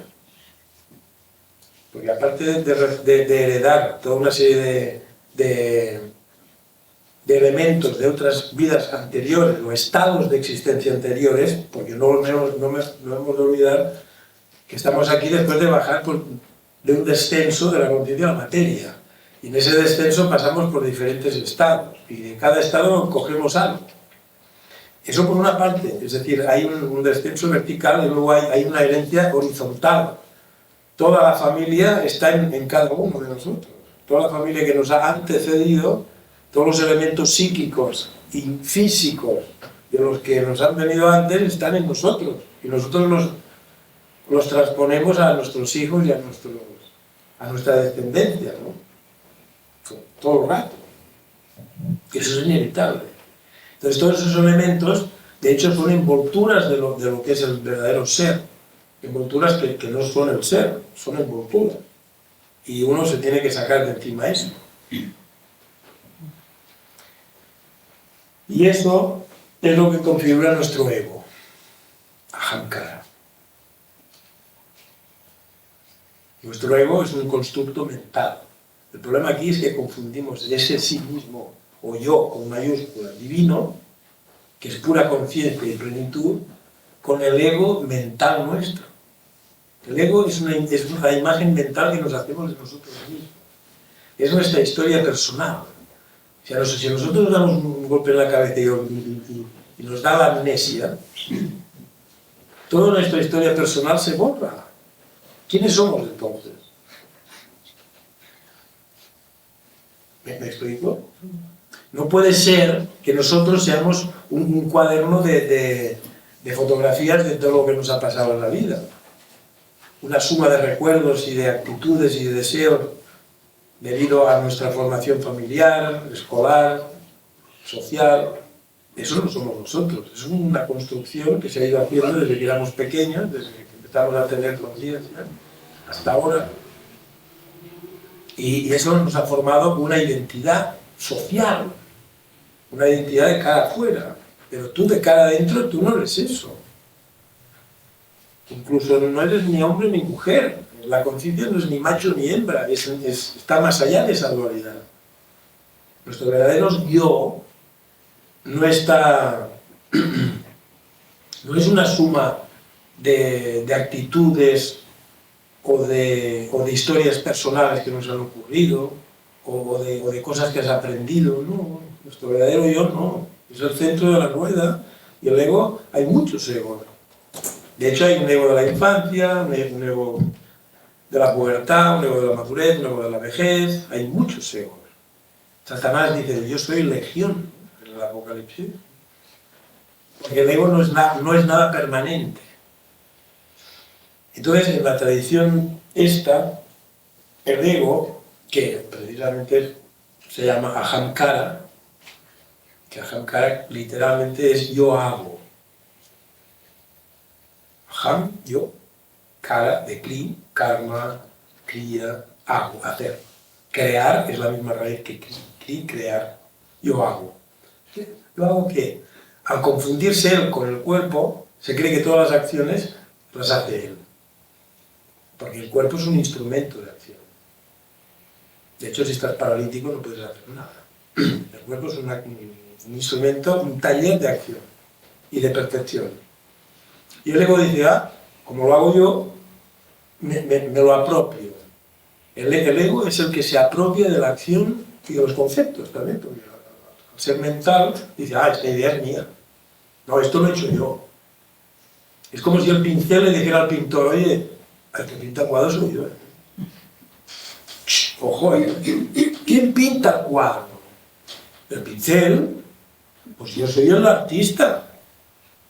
Speaker 2: Porque aparte de heredar toda una serie de elementos de otras vidas anteriores o estados de existencia anteriores, porque no hemos de olvidar que estamos aquí después de bajar de un descenso de la conciencia a la materia. Y en ese descenso pasamos por diferentes estados, y de cada estado cogemos algo. Eso por una parte, es decir, hay un descenso vertical y luego hay una herencia horizontal. Toda la familia está en cada uno de nosotros. Toda la familia que nos ha antecedido, todos los elementos psíquicos y físicos de los que nos han venido antes están en nosotros. Y nosotros los transponemos a nuestros hijos y a nuestra descendencia, ¿no? Todo el rato. Eso es inevitable. Entonces todos esos elementos, de hecho, son envolturas de lo que es el verdadero ser. Envolturas que no son el ser, son envolturas. Y uno se tiene que sacar de encima eso. Y eso es lo que configura nuestro ego, ahamkara. Nuestro ego es un constructo mental. El problema aquí es que confundimos ese sí mismo, o yo con mayúsculas, divino, que es pura conciencia y plenitud, con el ego mental nuestro. El ego es una imagen mental que nos hacemos de nosotros mismos. Es nuestra historia personal. O sea, si nosotros nos damos un golpe en la cabeza y nos da la amnesia, toda nuestra historia personal se borra. ¿Quiénes somos entonces? ¿Me explico? No puede ser que nosotros seamos un cuaderno de fotografías de todo lo que nos ha pasado en la vida. Una suma de recuerdos y de actitudes y de deseos debido a nuestra formación familiar, escolar, social. Eso no somos nosotros, es una construcción que se ha ido haciendo desde que éramos pequeños, desde que empezamos a tener conciencia, hasta ahora. Y eso nos ha formado una identidad social, una identidad de cara afuera, pero tú de cara adentro, tú no eres eso. Incluso no eres ni hombre ni mujer. La conciencia no es ni macho ni hembra, está más allá de esa dualidad. Nuestro verdadero yo no está, no es una suma de actitudes o de historias personales que nos han ocurrido o de cosas que has aprendido. No, nuestro verdadero yo no, es el centro de la rueda. Y el ego, hay muchos egos. De hecho, hay un ego de la infancia, un ego de la pubertad, un ego de la madurez, un ego de la vejez. Hay muchos egos. Satanás dice, yo soy legión en el Apocalipsis. Porque el ego no es nada permanente. Entonces, en la tradición esta, el ego, que precisamente se llama ahamkara, que ahamkara literalmente es yo hago. Aham, yo, kara, de kli, karma, kriya, hago, hacer. Crear es la misma raíz que kli, crear. Yo hago. ¿Yo hago qué? Al confundirse él con el cuerpo, se cree que todas las acciones las hace él. Porque el cuerpo es un instrumento de acción. De hecho, si estás paralítico no puedes hacer nada. El cuerpo es un instrumento, un taller de acción y de perfección. Y el ego dice, como lo hago yo, me lo apropio. El ego es el que se apropia de la acción y de los conceptos también, porque al ser mental dice, esta idea es mía. No, esto lo he hecho yo. Es como si el pincel le dijera al pintor, oye, el que pinta cuadros soy yo. Ojo, ¿quién pinta el cuadro? El pincel, pues yo soy el artista.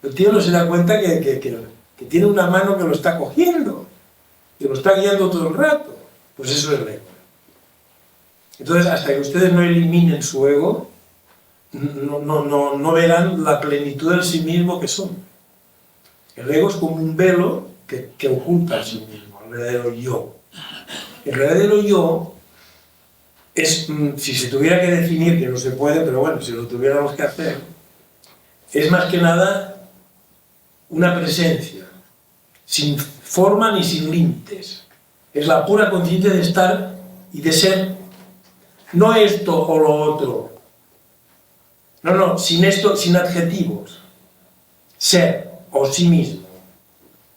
Speaker 2: El tío no se da cuenta que tiene una mano que lo está cogiendo, que lo está guiando todo el rato. Pues eso es el ego. Entonces, hasta que ustedes no eliminen su ego, no verán la plenitud del sí mismo que son. El ego es como un velo que oculta el sí mismo, el verdadero yo. El verdadero yo es, si se tuviera que definir, que no se puede, pero bueno, si lo tuviéramos que hacer, es más que nada una presencia, sin forma ni sin límites. Es la pura conciencia de estar y de ser, no esto o lo otro. No, sin esto, sin adjetivos. Ser o sí mismo.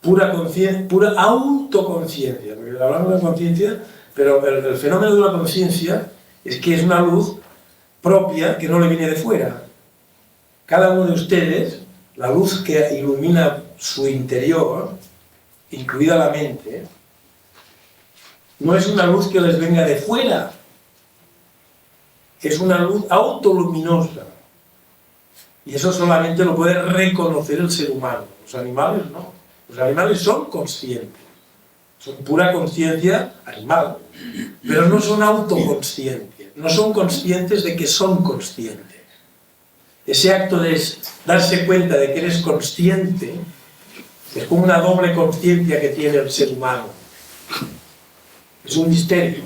Speaker 2: Pura conciencia, pura autoconciencia. Porque hablamos de conciencia, pero el fenómeno de la conciencia es que es una luz propia que no le viene de fuera. Cada uno de ustedes, la luz que ilumina su interior, incluida la mente, no es una luz que les venga de fuera, es una luz autoluminosa. Y eso solamente lo puede reconocer el ser humano. Los animales no. Los animales son conscientes. Son pura conciencia animal. Pero no son autoconscientes. No son conscientes de que son conscientes. Ese acto de darse cuenta de que eres consciente es como una doble conciencia que tiene el ser humano. Es un misterio.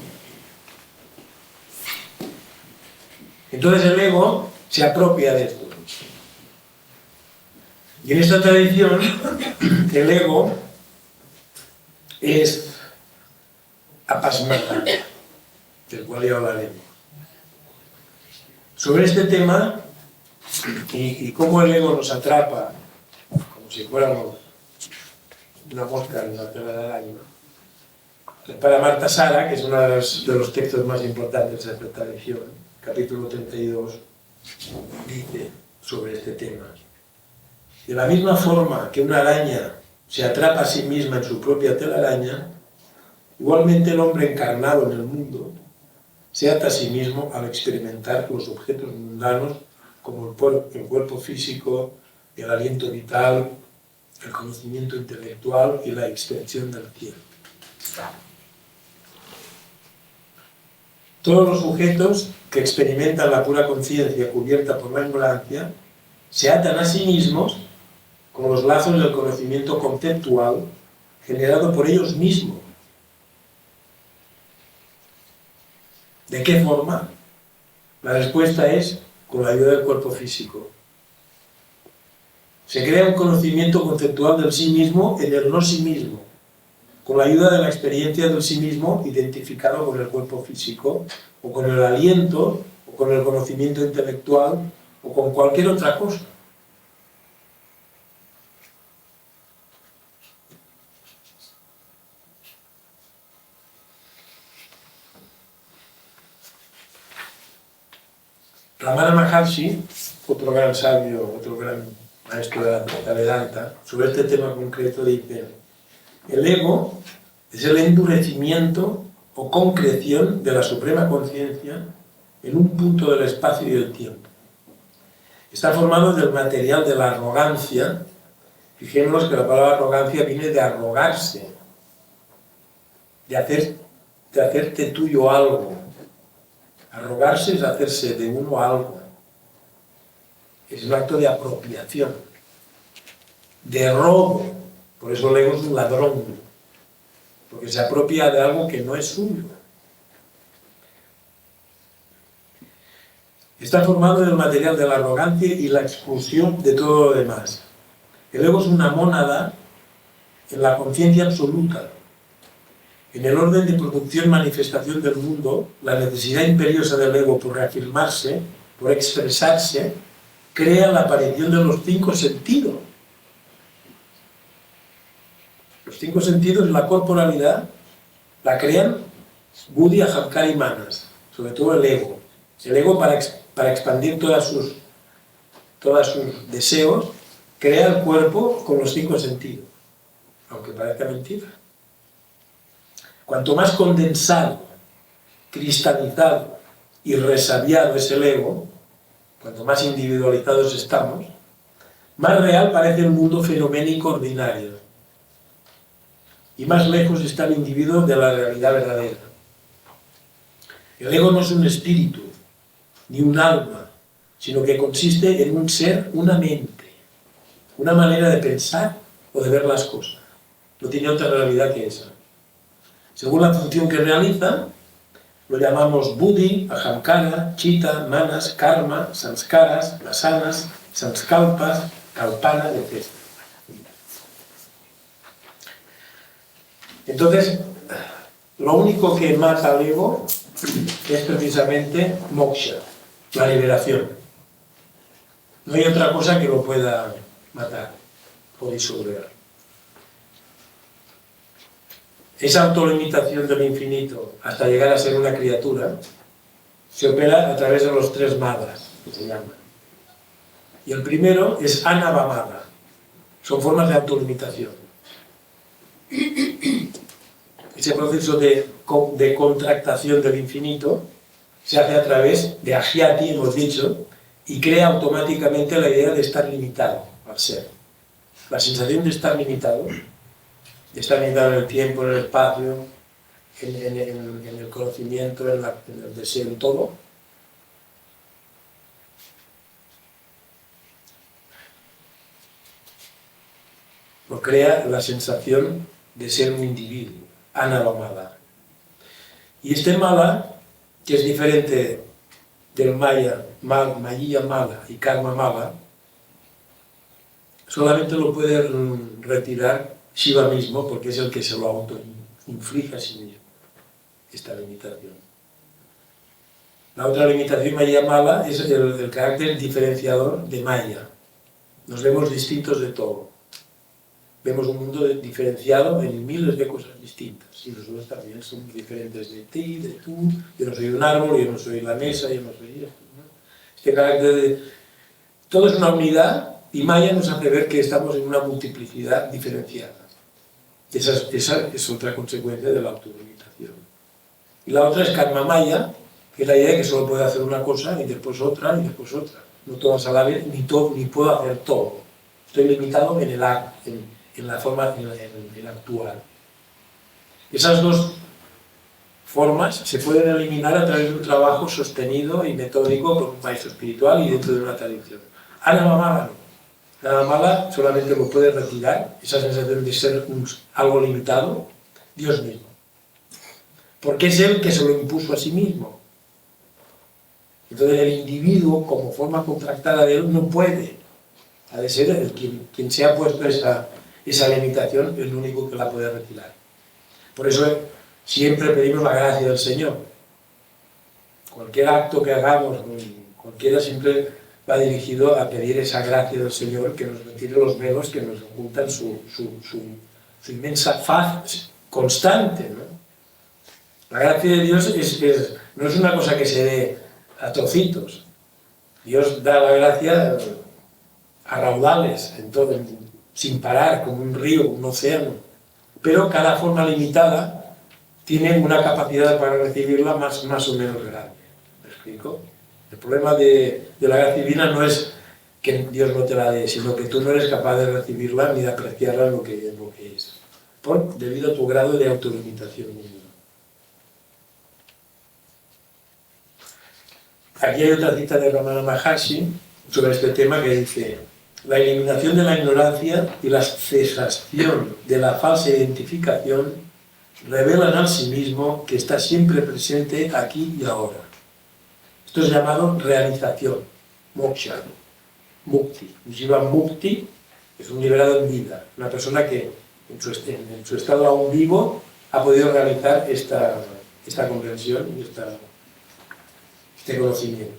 Speaker 2: Entonces el ego se apropia de esto. Y en esta tradición, el ego es apasmada, del cual ya hablaremos. Sobre este tema y cómo el ego nos atrapa, como si fuéramos una mosca en la tela de araña, para Marta Sara, que es uno de los textos más importantes de esta tradición, capítulo 32, dice sobre este tema. De la misma forma que una araña se atrapa a sí misma en su propia telaraña, igualmente el hombre encarnado en el mundo se ata a sí mismo al experimentar los objetos mundanos como el cuerpo físico, el aliento vital, el conocimiento intelectual y la extensión del cielo. Todos los sujetos que experimentan la pura conciencia cubierta por la ignorancia se atan a sí mismos con los lazos del conocimiento conceptual generado por ellos mismos. ¿De qué forma? La respuesta es con la ayuda del cuerpo físico. Se crea un conocimiento conceptual del sí mismo en el no sí mismo, con la ayuda de la experiencia del sí mismo identificado con el cuerpo físico, o con el aliento, o con el conocimiento intelectual, o con cualquier otra cosa. Ramana Maharshi, otro gran sabio, otro gran maestro de la Vedanta, sobre este tema concreto dice: el ego es el endurecimiento o concreción de la suprema conciencia en un punto del espacio y del tiempo. Está formado del material de la arrogancia. Fijémonos que la palabra arrogancia viene de arrogarse, de hacerte tuyo algo. Arrogarse es hacerse de uno algo. Es un acto de apropiación, de robo. Por eso el ego es un ladrón, porque se apropia de algo que no es suyo. Está formado del material de la arrogancia y la exclusión de todo lo demás. El ego es una mónada en la conciencia absoluta. En el orden de producción-manifestación del mundo, la necesidad imperiosa del ego por reafirmarse, por expresarse, crea la aparición de los 5 sentidos. Los 5 sentidos y la corporalidad la crean Buddhi, Ahamkara y Manas, sobre todo el ego. El ego para expandir todos sus deseos crea el cuerpo con los 5 sentidos, aunque parezca mentira. Cuanto más condensado, cristalizado y resabiado es el ego, cuanto más individualizados estamos, más real parece el mundo fenoménico ordinario y más lejos está el individuo de la realidad verdadera. El ego no es un espíritu, ni un alma, sino que consiste en un ser, una mente, una manera de pensar o de ver las cosas. No tiene otra realidad que esa. Según la función que realiza, lo llamamos buddhi, ahamkara, chitta, manas, karma, sanskaras, vasanas, sanskalpas, kalpana, etc. Entonces, lo único que mata al ego es precisamente moksha, la liberación. No hay otra cosa que lo pueda matar o disolver. Esa autolimitación del infinito hasta llegar a ser una criatura se opera a través de los 3 madas, que se llaman. Y el primero es anavamada. Son formas de autolimitación. Ese proceso de contractación del infinito se hace a través de ahyati, hemos dicho, y crea automáticamente la idea de estar limitado al ser. La sensación de estar limitado en el tiempo, en el espacio, en el conocimiento, en el deseo, en todo. Lo crea la sensación de ser un individuo, anavamada. Y este mala, que es diferente del maya, mayya mala y karma mala, solamente lo puede retirar Shiva mismo, porque es el que se lo autoinflige a sí mismo, esta limitación. La otra limitación maya mala es el carácter diferenciador de maya. Nos vemos distintos de todo. Vemos un mundo diferenciado en miles de cosas distintas. Y nosotros también somos diferentes de ti, de tú. Yo no soy un árbol, yo no soy la mesa, yo no soy esto, ¿no? Este carácter de... Todo es una unidad y Maya nos hace ver que estamos en una multiplicidad diferenciada. Esa es otra consecuencia de la autolimitación. Y la otra es Karma Maya, que es la idea de que solo puedo hacer una cosa y después otra y después otra. No todas a la vez, ni puedo hacer todo. Estoy limitado en el acto, en la forma, en el actuar. Esas 2 formas se pueden eliminar a través de un trabajo sostenido y metódico con un maestro espiritual y dentro de una tradición. Anavamada no. Anavamada solamente lo puede retirar, esa sensación de ser algo limitado, Dios mismo. Porque es Él que se lo impuso a sí mismo. Entonces el individuo, como forma contractada de Él, no puede. Ha de ser quien se ha puesto esa limitación, es el único que la puede retirar. Por eso siempre pedimos la gracia del Señor. Cualquier acto que hagamos, cualquiera siempre va dirigido a pedir esa gracia del Señor que nos retire los velos que nos ocultan su inmensa faz constante, ¿no? La gracia de Dios no es una cosa que se dé a trocitos. Dios da la gracia a raudales, sin parar, como un río, un océano. Pero cada forma limitada tiene una capacidad para recibirla más o menos grande. ¿Me explico? El problema de la gracia divina no es que Dios no te la dé, sino que tú no eres capaz de recibirla ni de apreciarla en lo que es, debido a tu grado de autolimitación misma. Aquí hay otra cita de Ramana Maharshi sobre este tema que dice: la eliminación de la ignorancia y la cesación de la falsa identificación revelan al sí mismo que está siempre presente aquí y ahora. Esto es llamado realización, moksha, mukti. Jiva mukti es un liberado en vida, una persona que en su estado aún vivo ha podido realizar esta comprensión y este conocimiento.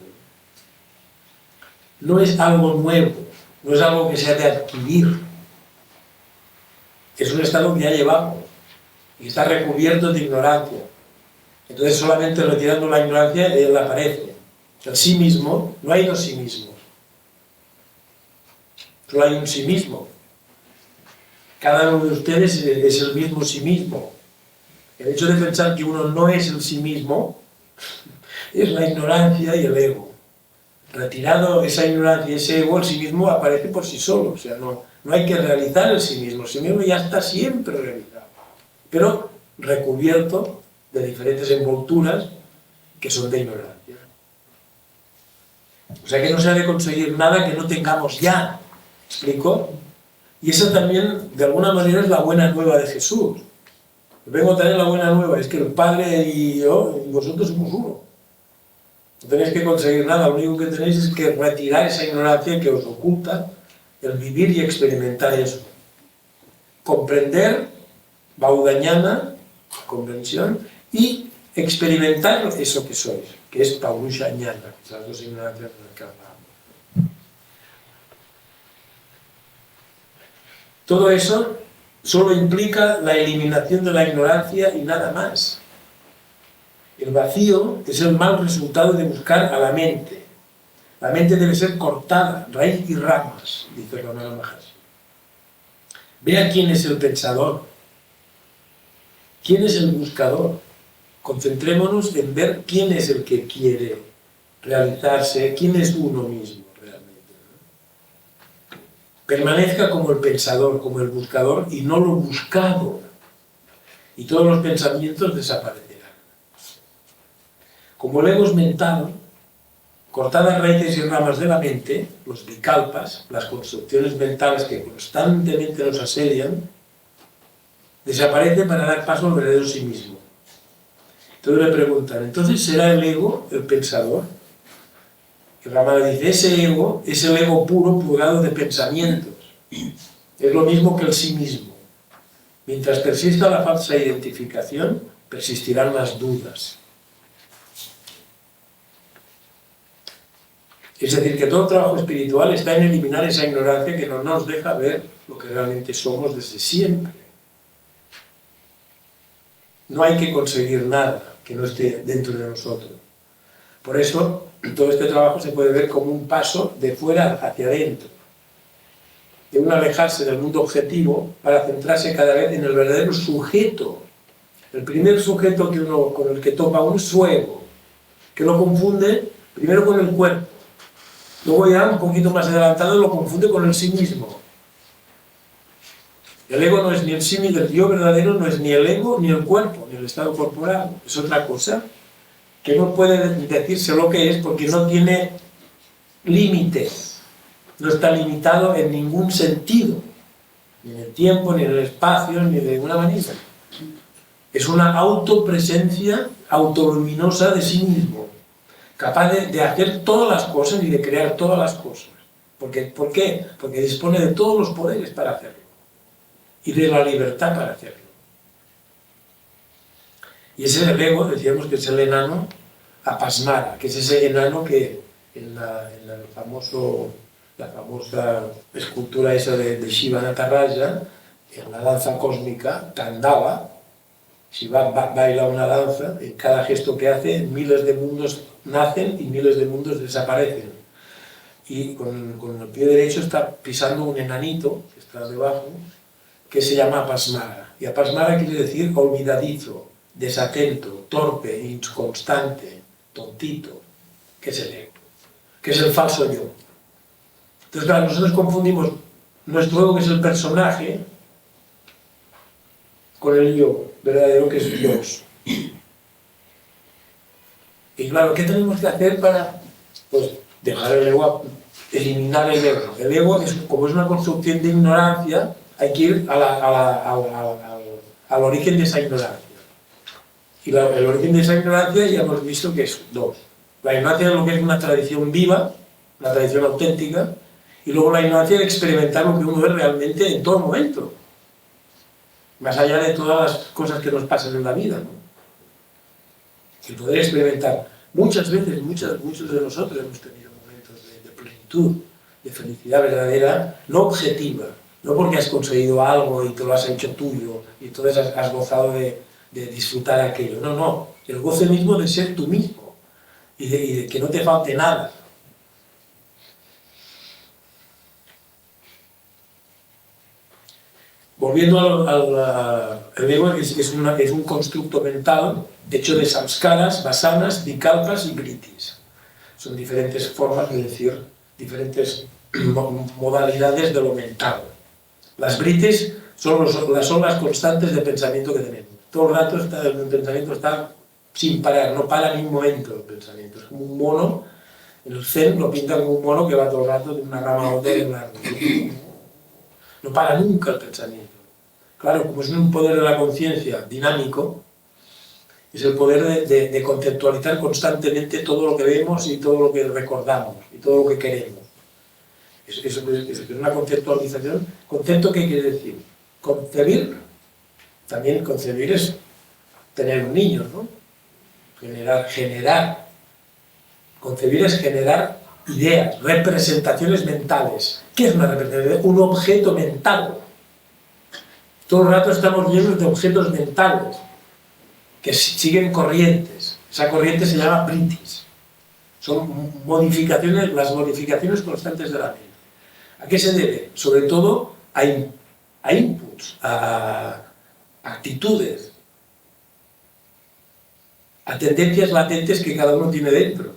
Speaker 2: No es algo nuevo, no es algo que se ha de adquirir, es un estado que ya llevamos y está recubierto de ignorancia. Entonces solamente retirando la ignorancia él aparece. El sí mismo, no hay 2 sí mismos. Solo hay un sí mismo. Cada uno de ustedes es el mismo sí mismo. El hecho de pensar que uno no es el sí mismo es la ignorancia y el ego. Retirado esa ignorancia y ese ego, el sí mismo aparece por sí solo. O sea, no hay que realizar el sí mismo. El sí mismo ya está siempre realizado. Pero recubierto de diferentes envolturas que son de ignorancia. O sea que no se ha de conseguir nada que no tengamos ya. ¿Explico? Y esa también, de alguna manera, es la buena nueva de Jesús. Vengo a traer la buena nueva, es que el Padre y yo y vosotros somos uno. No tenéis que conseguir nada, lo único que tenéis es que retirar esa ignorancia que os oculta, el vivir y experimentar eso. Comprender, baudañana, comprensión, y experimentar eso que sois, que es paurusha ñana, esas dos ignorancias de las que hablamos. Todo eso solo implica la eliminación de la ignorancia y nada más. El vacío es el mal resultado de buscar a la mente. La mente debe ser cortada, raíz y ramas, dice Ramana Maharshi. Vea quién es el pensador, quién es el buscador. Concentrémonos en ver quién es el que quiere realizarse, quién es uno mismo realmente. Permanezca como el pensador, como el buscador y no lo buscado. Y todos los pensamientos desaparecerán. Como el ego es mental, cortadas raíces y ramas de la mente, los vikalpas, las construcciones mentales que constantemente nos asedian, desaparecen para dar paso al verdadero sí mismo. Entonces le preguntan, ¿entonces será el ego el pensador? Y Ramana dice, ese ego es el ego puro plurado de pensamientos. Es lo mismo que el sí mismo. Mientras persista la falsa identificación, persistirán las dudas. Es decir, que todo trabajo espiritual está en eliminar esa ignorancia que no nos deja ver lo que realmente somos desde siempre. No hay que conseguir nada que no esté dentro de nosotros. Por eso, todo este trabajo se puede ver como un paso de fuera hacia adentro. De un alejarse del mundo objetivo para centrarse cada vez en el verdadero sujeto. El primer sujeto con el que topa un es su ego, que lo confunde primero con el cuerpo. Luego ya un poquito más adelantado lo confunde con el sí mismo. El ego no es ni el sí mismo, el yo verdadero no es ni el ego ni el cuerpo, ni el estado corporal. Es otra cosa que no puede decirse lo que es porque no tiene límites. No está limitado en ningún sentido, ni en el tiempo, ni en el espacio, ni de ninguna manera. Es una autopresencia autoluminosa de sí mismo, capaz de hacer todas las cosas y de crear todas las cosas. ¿Por qué? Porque dispone de todos los poderes para hacerlo y de la libertad para hacerlo. Y ese es el ego, decíamos que es el enano apasmara, que es ese enano que en la famosa escultura esa de Shiva Nataraja, en la danza cósmica, Tandava, Shiva baila una danza, en cada gesto que hace, miles de mundos nacen y miles de mundos desaparecen. Y con el pie derecho está pisando un enanito, que está debajo, que se llama Apasmara. Y Apasmara quiere decir olvidadizo, desatento, torpe, inconstante, tontito, que es el ego, que es el falso yo. Entonces, claro, nosotros confundimos nuestro ego, que es el personaje, con el yo verdadero, que es Dios. Y claro, ¿qué tenemos que hacer para dejar el ego, eliminar el ego? El ego, como es una construcción de ignorancia, hay que ir al origen de esa ignorancia. Y el origen de esa ignorancia ya hemos visto que es dos. La ignorancia es lo que es una tradición viva, una tradición auténtica, y luego la ignorancia de experimentar lo que uno es realmente en todo momento. Más allá de todas las cosas que nos pasan en la vida, ¿no? El poder experimentar. Muchas veces, muchos de nosotros hemos tenido momentos de plenitud, de felicidad verdadera, no objetiva, no porque has conseguido algo y te lo has hecho tuyo y entonces has gozado de disfrutar aquello. No, el goce mismo de ser tú mismo y de que no te falte nada. Volviendo el ego es un constructo mental hecho de samskaras, vasanas, vikalpas y vritis. Son diferentes formas de decir, diferentes modalidades de lo mental. Las vritis son las constantes de pensamiento que tenemos. Todo el rato el pensamiento está sin parar, no para ni un momento el pensamiento. Es como un mono, en el zen lo pintan como un mono que va todo el rato de una rama a otra en la... No para nunca el pensamiento. Claro, como es un poder de la conciencia dinámico, es el poder de conceptualizar constantemente todo lo que vemos y todo lo que recordamos y todo lo que queremos. Es una conceptualización. ¿Concepto qué quiere decir? Concebir. También concebir es tener un niño, ¿no? Generar. Concebir es generar ideas, representaciones mentales. ¿Qué es una representación? Un objeto mental. Todo el rato estamos llenos de objetos mentales que siguen corrientes. Esa corriente se llama vritis. Son modificaciones, las modificaciones constantes de la mente. ¿A qué se debe? Sobre todo a inputs, a actitudes, a tendencias latentes que cada uno tiene dentro.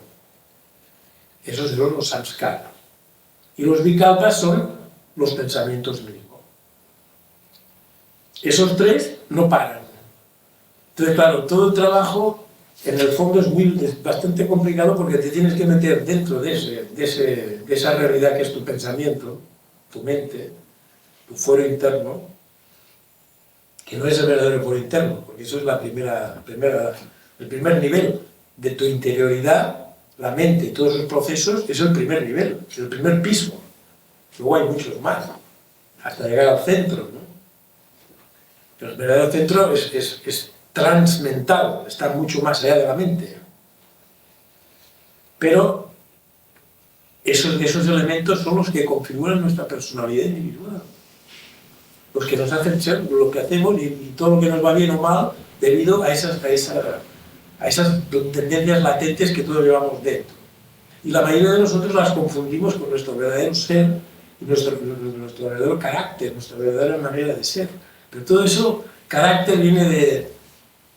Speaker 2: Esos son los samskaras. Y los vikalpas son los pensamientos mismos. Esos tres no paran. Entonces, claro, todo el trabajo en el fondo es bastante complicado porque te tienes que meter dentro de esa realidad que es tu pensamiento, tu mente, tu fuero interno, que no es el verdadero fuero interno, porque eso es el primer nivel de tu interioridad, la mente y todos esos procesos, es el primer nivel, es el primer piso. Luego hay muchos más, hasta llegar al centro, ¿no? Pero el verdadero centro es transmental, está mucho más allá de la mente. Pero esos elementos son los que configuran nuestra personalidad individual, los que nos hacen ser lo que hacemos y todo lo que nos va bien o mal debido a esas tendencias latentes que todos llevamos dentro. Y la mayoría de nosotros las confundimos con nuestro verdadero ser, nuestro verdadero carácter, nuestra verdadera manera de ser. Pero todo eso, carácter viene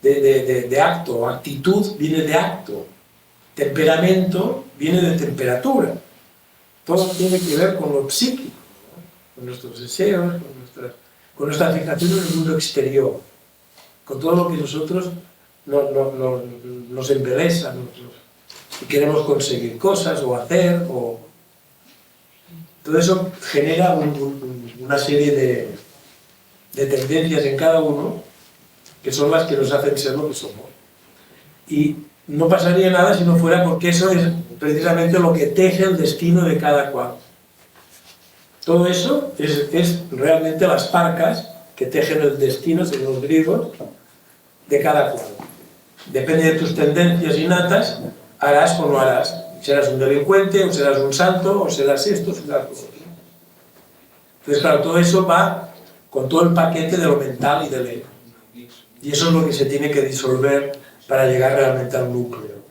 Speaker 2: de acto, actitud viene de acto, temperamento viene de temperatura. Todo tiene que ver con lo psíquico, ¿no? Con nuestros deseos, con nuestra fijación en el mundo exterior, con todo lo que nosotros nos embeleza, y queremos conseguir cosas o hacer, todo eso genera una serie de tendencias en cada uno que son las que nos hacen ser lo que somos. Y no pasaría nada si no fuera porque eso es precisamente lo que teje el destino de cada cual. Todo eso es realmente las parcas que tejen el destino, según los griegos, de cada cual. Depende de tus tendencias innatas, harás o no harás. Serás un delincuente, o serás un santo, o serás esto, o serás lo otro. Entonces, claro, todo eso va con todo el paquete de lo mental y del ego. Y eso es lo que se tiene que disolver para llegar realmente al núcleo.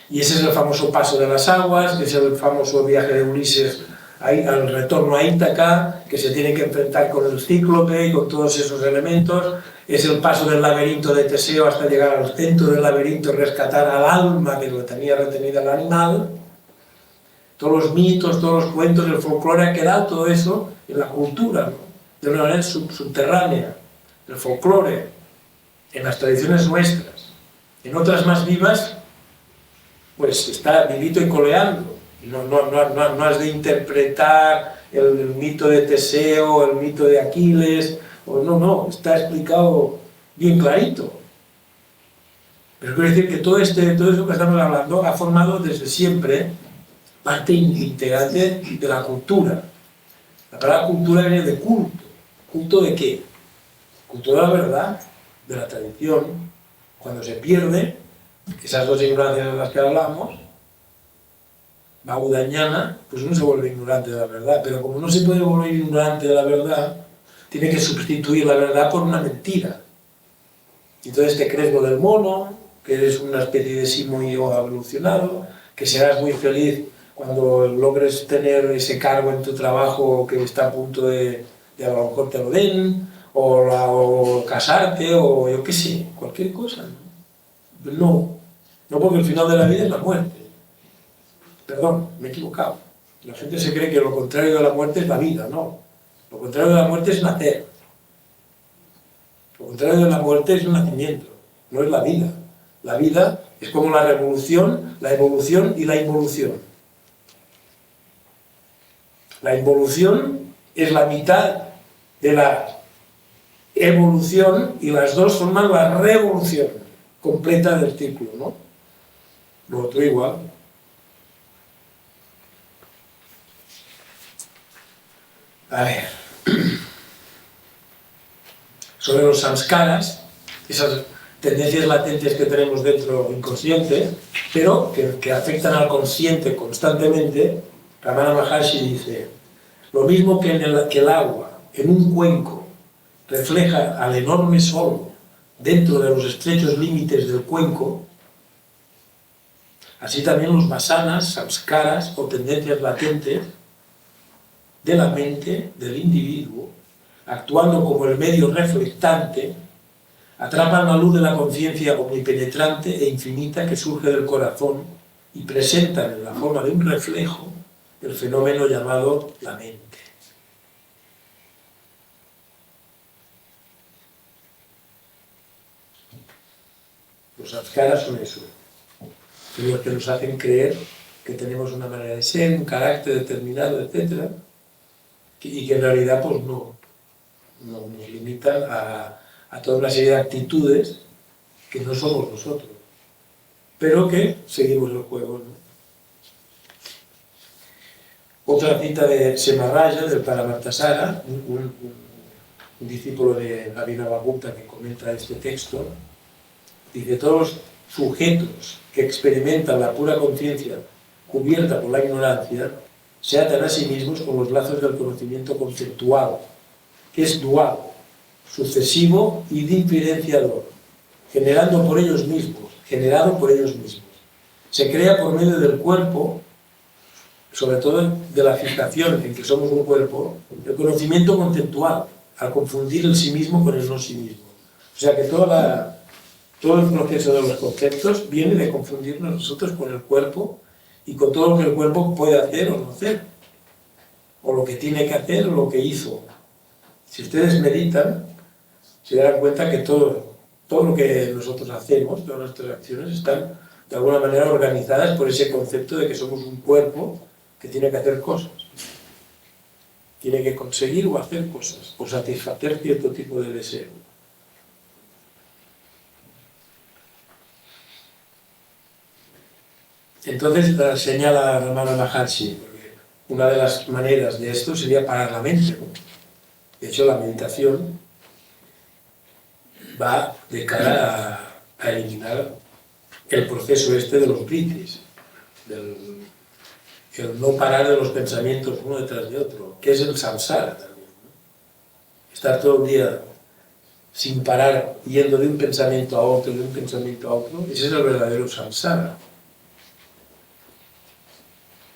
Speaker 2: Y ese es el famoso paso de las aguas, que es el famoso viaje de Ulises al retorno a Ítaca, que se tiene que enfrentar con el cíclope y con todos esos elementos. Es el paso del laberinto de Teseo hasta llegar al centro del laberinto y rescatar al alma que lo tenía retenida el animal. Todos los mitos, todos los cuentos, el folclore ha quedado todo eso en la cultura, ¿no? De una manera subterránea. El folclore, en las tradiciones nuestras. En otras más vivas, pues está vivito y coleando. No has de interpretar el mito de Teseo, el mito de Aquiles, no, está explicado bien clarito. Pero quiero decir que todo eso que estamos hablando ha formado desde siempre parte integrante de la cultura. La palabra cultura viene de culto. ¿Culto de qué? Culto de la verdad, de la tradición. Cuando se pierde, esas dos ignorancias de las que hablamos, Babudañana, pues uno se vuelve ignorante de la verdad, pero como no se puede volver ignorante de la verdad, tiene que sustituir la verdad por una mentira. Entonces te crees lo del mono, que eres una especie de simio evolucionado, que serás muy feliz cuando logres tener ese cargo en tu trabajo que está a punto de de a lo mejor te lo den, o casarte, o yo qué sé, cualquier cosa. No, no porque el final de la vida es la muerte. Perdón, me he equivocado. La gente se cree que lo contrario de la muerte es la vida, no. Lo contrario de la muerte es nacer. Lo contrario de la muerte es el nacimiento, no es la vida. La vida es como la revolución, la evolución y la involución. La involución es la mitad de la evolución y las dos forman la revolución completa del círculo, ¿no? Lo otro igual. A ver. Sobre los samskaras, esas tendencias latentes que tenemos dentro inconsciente, pero que afectan al consciente constantemente, Ramana Maharshi dice, lo mismo que el agua en un cuenco refleja al enorme sol dentro de los estrechos límites del cuenco, así también los vasanas, samskaras o tendencias latentes de la mente del individuo, actuando como el medio reflectante, atrapan la luz de la conciencia omnipenetrante e infinita que surge del corazón y presentan en la forma de un reflejo el fenómeno llamado la mente. Los samskaras son eso, los que nos hacen creer que tenemos una manera de ser, un carácter determinado, etc. Y que en realidad pues no nos limitan a toda una serie de actitudes que no somos nosotros, pero que seguimos el juego, ¿no? Otra cita de Semarraya, del Paramahansa, un discípulo de Abhinavagupta que comenta este texto, dice, todos los sujetos que experimentan la pura conciencia cubierta por la ignorancia se atan a sí mismos con los lazos del conocimiento conceptual, que es dual, sucesivo y diferenciador, generado por ellos mismos. Se crea por medio del cuerpo, sobre todo de la fijación en que somos un cuerpo, el conocimiento conceptual, al confundir el sí mismo con el no sí mismo. O sea que todo el proceso de los conceptos viene de confundirnos nosotros con el cuerpo y con todo lo que el cuerpo puede hacer o no hacer, o lo que tiene que hacer o lo que hizo. Si ustedes meditan, se darán cuenta que todo lo que nosotros hacemos, todas nuestras acciones, están de alguna manera organizadas por ese concepto de que somos un cuerpo que tiene que hacer cosas. Tiene que conseguir o hacer cosas, o satisfacer cierto tipo de deseo. Entonces señala Ramana Maharshi, porque una de las maneras de esto sería parar la mente, ¿no? De hecho, la meditación va de cara a eliminar el proceso este de los britis, el no parar de los pensamientos uno detrás de otro, que es el samsara también, ¿no? Estar todo el día sin parar, yendo de un pensamiento a otro, de un pensamiento a otro, ese es el verdadero samsara.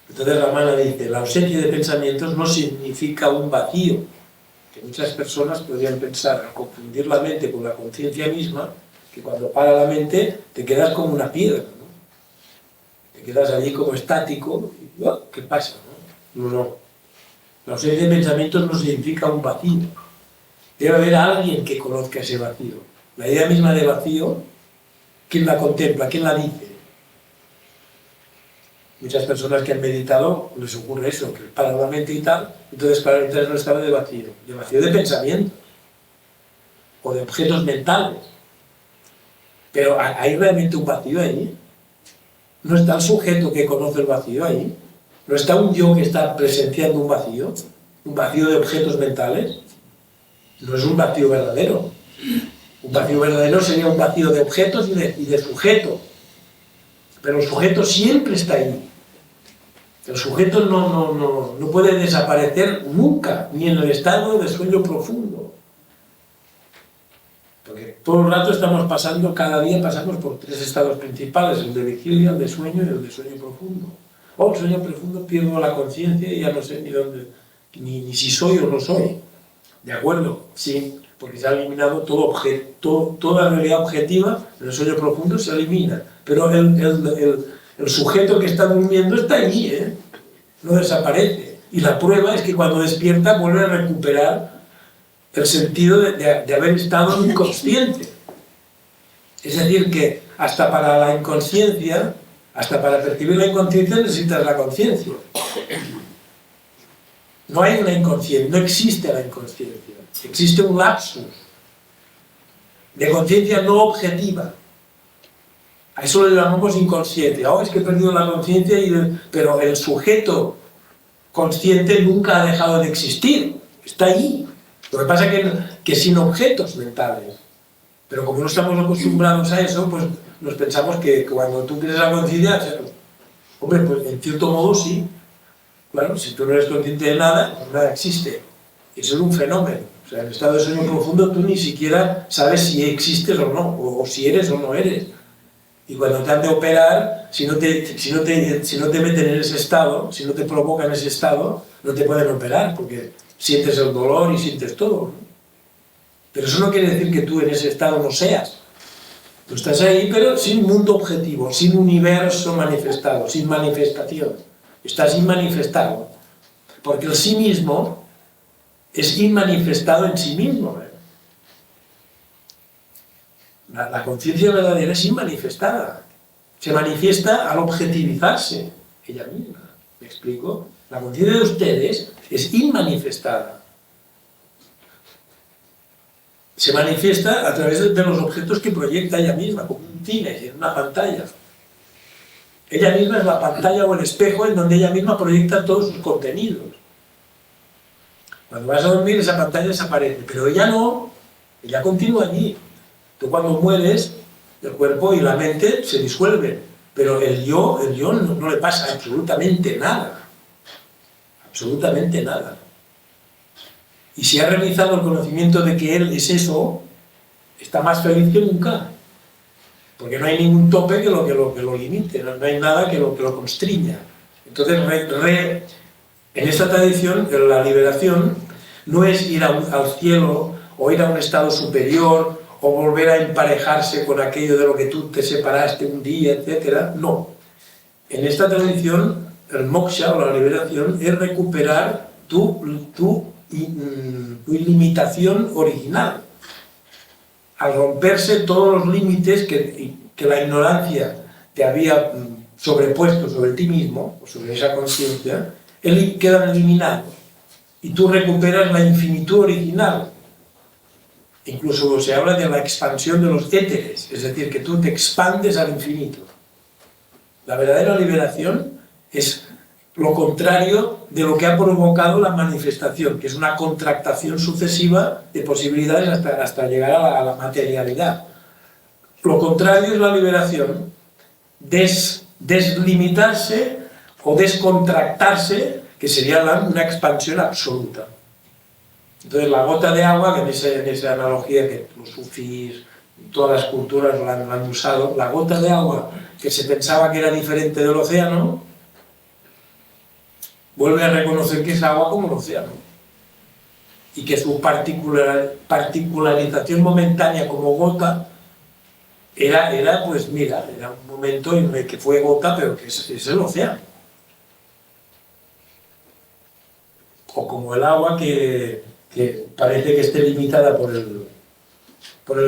Speaker 2: Entonces Ramana dice, la ausencia de pensamientos no significa un vacío, que muchas personas podrían pensar, al confundir la mente con la conciencia misma, que cuando para la mente te quedas como una piedra, ¿no? Te quedas allí como estático, y, oh, ¿qué pasa? No. La ausencia de pensamientos no significa un vacío. Debe haber alguien que conozca ese vacío. La idea misma de vacío, ¿quién la contempla? ¿Quién la dice? Muchas personas que han meditado les ocurre eso, que paran la mente y tal, entonces para entrar en un estado de vacío de pensamiento o de objetos mentales. Pero ¿hay realmente un vacío ahí? ¿No está el sujeto que conoce el vacío ahí? ¿No está un yo que está presenciando un vacío? ¿Un vacío de objetos mentales? No es un vacío verdadero. Un vacío verdadero sería un vacío de objetos y de sujeto. Pero el sujeto siempre está ahí. El sujeto no puede desaparecer nunca, ni en el estado de sueño profundo. Porque todo el rato estamos pasando, cada día pasamos por tres estados principales, el de vigilia, el de sueño y el de sueño profundo. O el sueño profundo pierdo la conciencia y ya no sé ni dónde, ni si soy o no soy. ¿De acuerdo? Sí, porque se ha eliminado toda realidad objetiva en el sueño profundo se elimina. Pero el sujeto que está durmiendo está allí, ¿eh? No desaparece. Y la prueba es que cuando despierta vuelve a recuperar el sentido de haber estado inconsciente. Es decir, que hasta para la inconsciencia, hasta para percibir la inconsciencia necesitas la conciencia. No hay una inconsciencia, no existe la inconsciencia. Existe un lapsus de conciencia no objetiva. A eso le llamamos inconsciente. Ahora es que he perdido la conciencia, pero el sujeto consciente nunca ha dejado de existir. Está ahí. Lo que pasa es que sin objetos mentales. Pero como no estamos acostumbrados a eso, pues nos pensamos que cuando tú tienes la conciencia, hombre, pues en cierto modo sí. Claro, si tú no eres consciente de nada, pues nada existe. Eso es un fenómeno. O sea, en el estado de sueño profundo tú ni siquiera sabes si existes o no, o si eres o no eres. Y cuando te han de operar, si no te meten en ese estado, si no te provocan ese estado, no te pueden operar, porque sientes el dolor y sientes todo, ¿no? Pero eso no quiere decir que tú en ese estado no seas. Tú estás ahí, pero sin mundo objetivo, sin universo manifestado, sin manifestación. Estás inmanifestado. Porque el sí mismo es inmanifestado en sí mismo, ¿eh? La conciencia verdadera es inmanifestada. Se manifiesta al objetivizarse ella misma. ¿Me explico? La conciencia de ustedes es inmanifestada. Se manifiesta a través de los objetos que proyecta ella misma, como un cine, en una pantalla. Ella misma es la pantalla o el espejo en donde ella misma proyecta todos sus contenidos. Cuando vas a dormir, esa pantalla desaparece, pero ella no, ella continúa allí. Tú cuando mueres, el cuerpo y la mente se disuelven, pero el yo no le pasa absolutamente nada. Absolutamente nada. Y si ha realizado el conocimiento de que él es eso, está más feliz que nunca. Porque no hay ningún tope que lo limite, no hay nada que lo constriña. Entonces, en esta tradición, la liberación no es ir al cielo o ir a un estado superior o volver a emparejarse con aquello de lo que tú te separaste un día, etc. No. En esta tradición, el moksha o la liberación es recuperar tu ilimitación original. Al romperse todos los límites que la ignorancia te había sobrepuesto sobre ti mismo, o sobre esa conciencia, quedan eliminados. Y tú recuperas la infinitud original. Incluso se habla de la expansión de los éteres, es decir, que tú te expandes al infinito. La verdadera liberación es lo contrario de lo que ha provocado la manifestación, que es una contractación sucesiva de posibilidades hasta llegar a la materialidad. Lo contrario es la liberación, deslimitarse o descontractarse, que sería una expansión absoluta. Entonces la gota de agua, que en esa analogía que los sufís, todas las culturas la han usado, la gota de agua que se pensaba que era diferente del océano, vuelve a reconocer que es agua como el océano y que su particularización momentánea como gota era pues mira, era un momento en el que fue gota, pero que es el océano. O como el agua que parece que esté limitada por el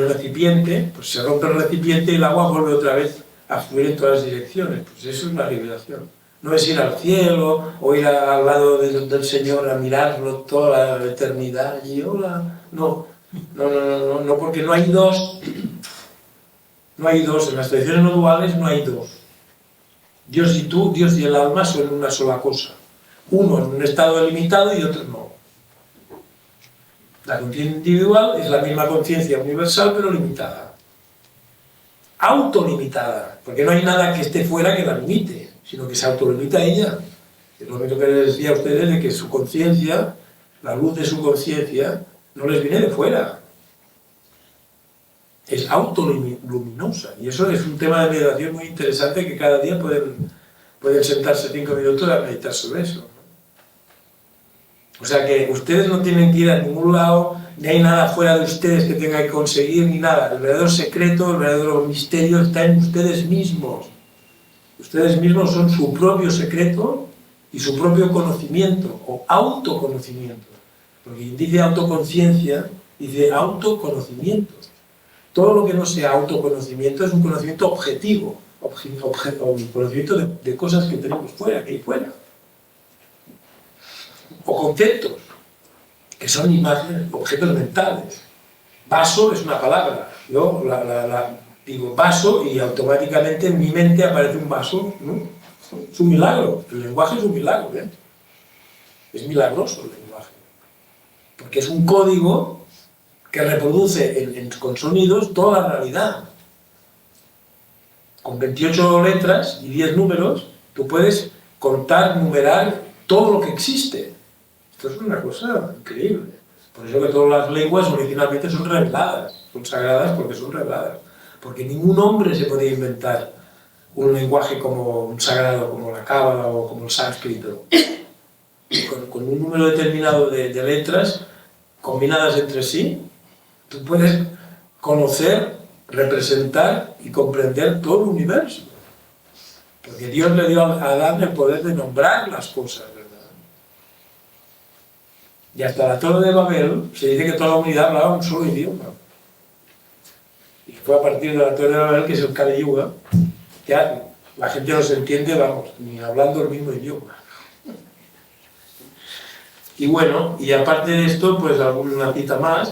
Speaker 2: recipiente, pues se rompe el recipiente y el agua vuelve otra vez a fluir en todas las direcciones. Pues eso es la liberación. No es ir al cielo o ir al lado del Señor a mirarlo toda la eternidad y hola. No, porque no hay dos. No hay dos. En las tradiciones no duales no hay dos. Dios y tú, Dios y el alma son una sola cosa. Uno en un estado limitado y otro no. La conciencia individual es la misma conciencia universal pero limitada. Autolimitada, porque no hay nada que esté fuera que la limite, sino que se autolimita a ella. Es lo mismo que les decía a ustedes de que su conciencia, la luz de su conciencia, no les viene de fuera. Es autoluminosa. Y eso es un tema de meditación muy interesante que cada día pueden sentarse 5 minutos a meditar sobre eso. O sea que ustedes no tienen que ir a ningún lado, ni hay nada fuera de ustedes que tengan que conseguir, ni nada. El verdadero secreto, el verdadero misterio está en ustedes mismos. Ustedes mismos son su propio secreto y su propio conocimiento, o autoconocimiento. Porque quien dice autoconciencia, dice autoconocimiento. Todo lo que no sea autoconocimiento es un conocimiento objetivo, un conocimiento de cosas que tenemos fuera, que hay fuera. O conceptos, que son imágenes, objetos mentales. Vaso es una palabra. Yo digo vaso y automáticamente en mi mente aparece un vaso, ¿no? Es un milagro. El lenguaje es un milagro, ¿eh? Es milagroso el lenguaje. Porque es un código que reproduce con sonidos toda la realidad. Con 28 letras y 10 números, tú puedes contar, numerar todo lo que existe. Esto es una cosa increíble. Por eso que todas las lenguas originalmente son reveladas, son sagradas porque son reveladas. Porque ningún hombre se podía inventar un lenguaje como un sagrado, como la cábala o como el sánscrito. Con un número determinado de letras combinadas entre sí, tú puedes conocer, representar y comprender todo el universo. Porque Dios le dio a Adán el poder de nombrar las cosas, ¿verdad? Y hasta la Torre de Babel se dice que toda la humanidad hablaba un solo idioma. Y fue a partir de la Torre de Babel, que es el Kali Yuga, que la gente no se entiende, vamos, ni hablando el mismo idioma. Y bueno, y aparte de esto, pues alguna cita más.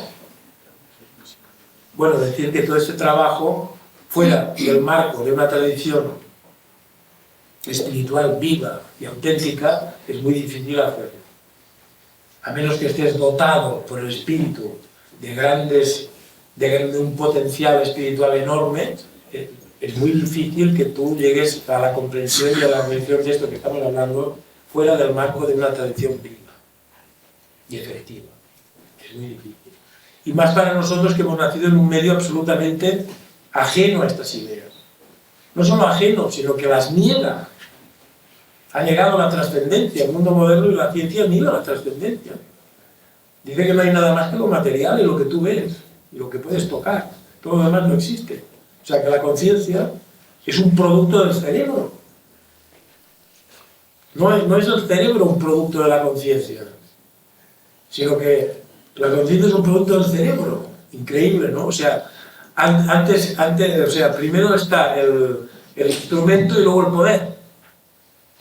Speaker 2: Bueno, decir que todo este trabajo, fuera del marco de una tradición espiritual viva y auténtica, es muy difícil hacerlo. A menos que estés dotado por el espíritu de un potencial espiritual enorme, es muy difícil que tú llegues a la comprensión y a la mención de esto que estamos hablando fuera del marco de una tradición viva y efectiva. Es muy difícil. Y más para nosotros que hemos nacido en un medio absolutamente ajeno a estas ideas. No solo ajeno, sino que las niega. Ha llegado a la trascendencia. El mundo moderno y la ciencia niega la trascendencia. Dice que no hay nada más que lo material y lo que tú ves, y lo que puedes tocar. Todo lo demás no existe. O sea que la conciencia es un producto del cerebro. No es el cerebro un producto de la conciencia, sino que la conciencia es un producto del cerebro. Increíble, ¿no? O sea, primero está el instrumento y luego el poder.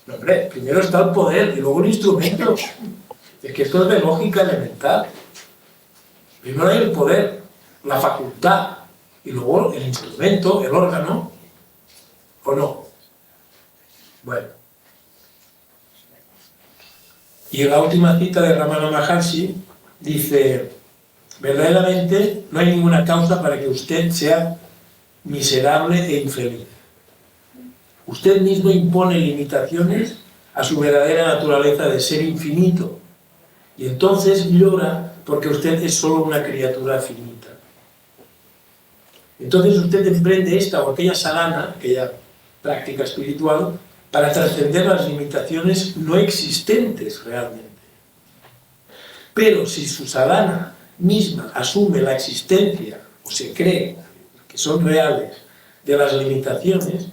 Speaker 2: No, hombre, primero está el poder y luego el instrumento. Es que esto es de lógica elemental. Primero hay el poder, la facultad, y luego el instrumento, el órgano, ¿o no? Bueno. Y en la última cita de Ramana Maharshi dice: verdaderamente no hay ninguna causa para que usted sea miserable e infeliz. Usted mismo impone limitaciones a su verdadera naturaleza de ser infinito, y entonces llora porque usted es solo una criatura finita. Entonces usted emprende esta o aquella sadhana, aquella práctica espiritual, para trascender las limitaciones no existentes realmente. Pero si su sadhana misma asume la existencia, o se cree que son reales, de las limitaciones,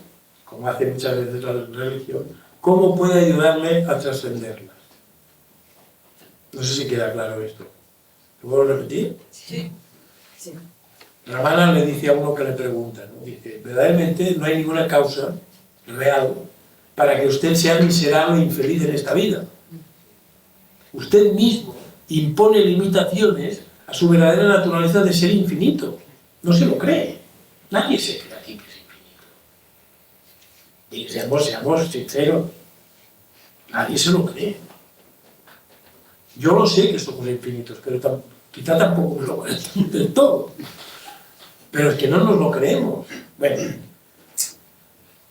Speaker 2: como hace muchas veces la religión, ¿cómo puede ayudarle a trascenderlas? No sé si queda claro esto. ¿Lo puedo repetir?
Speaker 3: Sí. Sí.
Speaker 2: Ramana le dice a uno que le pregunta, ¿no? Dice: verdaderamente no hay ninguna causa real para que usted sea miserable e infeliz en esta vida. Usted mismo impone limitaciones a su verdadera naturaleza de ser infinito. No se lo cree. Nadie se cree aquí que es infinito. Y seamos sinceros. Nadie se lo cree. Yo lo sé que somos infinitos, pero quizá tampoco me lo creo del todo. Pero es que no nos lo creemos. Bueno.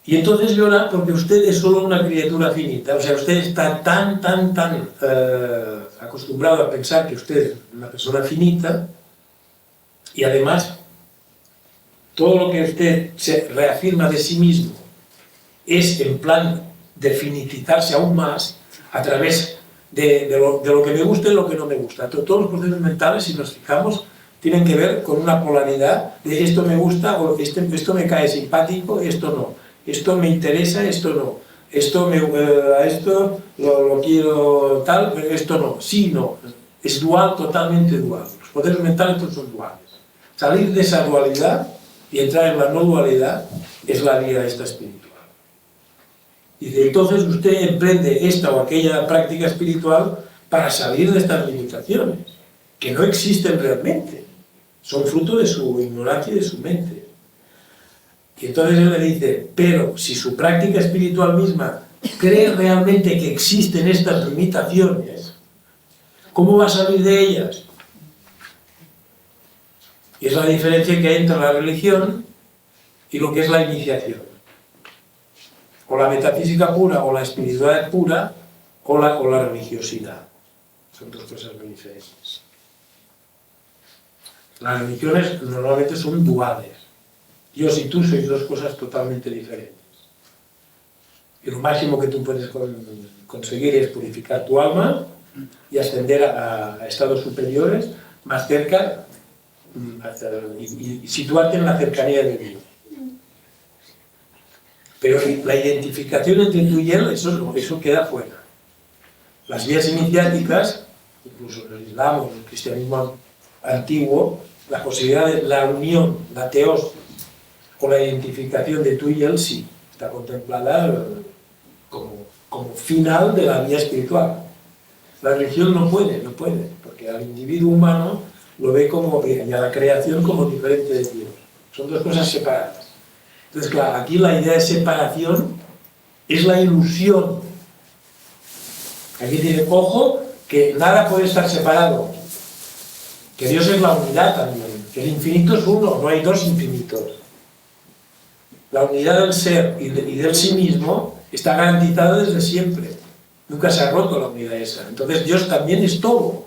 Speaker 2: Y entonces llora porque usted es solo una criatura finita. O sea, usted está tan acostumbrado a pensar que usted es una persona finita, y además todo lo que usted se reafirma de sí mismo es en plan de finitizarse aún más a través de lo que me gusta y lo que no me gusta. Todos los procesos mentales, si nos fijamos, tienen que ver con una polaridad de esto me gusta o esto me cae simpático, esto no. Esto me interesa, esto no. A esto lo quiero tal, pero esto no. Sí, no. Es dual, totalmente dual. Los procesos mentales todos son duales. Salir de esa dualidad y entrar en la no dualidad es la vida esta espiritual. Y entonces usted emprende esta o aquella práctica espiritual para salir de estas limitaciones, que no existen realmente, son fruto de su ignorancia y de su mente. Y entonces él le dice, pero si su práctica espiritual misma cree realmente que existen estas limitaciones, ¿cómo va a salir de ellas? Y es la diferencia que hay entre la religión y lo que es la iniciación. O la metafísica pura, o la espiritualidad pura, o la religiosidad. Son dos cosas muy diferentes. Las religiones normalmente son duales. Dios y tú sois dos cosas totalmente diferentes. Y lo máximo que tú puedes conseguir es purificar tu alma y ascender a estados superiores, más cerca, y situarte en la cercanía de Dios. Pero la identificación entre tú y él, eso queda fuera. Las vías iniciáticas, incluso en el Islam o en el cristianismo antiguo, la posibilidad de la unión, la teos, o la identificación de tú y él, sí, está contemplada como final de la vía espiritual. La religión no puede, porque al individuo humano lo ve y a la creación como diferente de Dios. Son dos cosas separadas. Entonces, claro, aquí la idea de separación es la ilusión. Aquí tiene, ojo, que nada puede estar separado. Que Dios es la unidad también. Que el infinito es uno, no hay dos infinitos. La unidad del ser y del sí mismo está garantizada desde siempre. Nunca se ha roto la unidad esa. Entonces, Dios también es todo.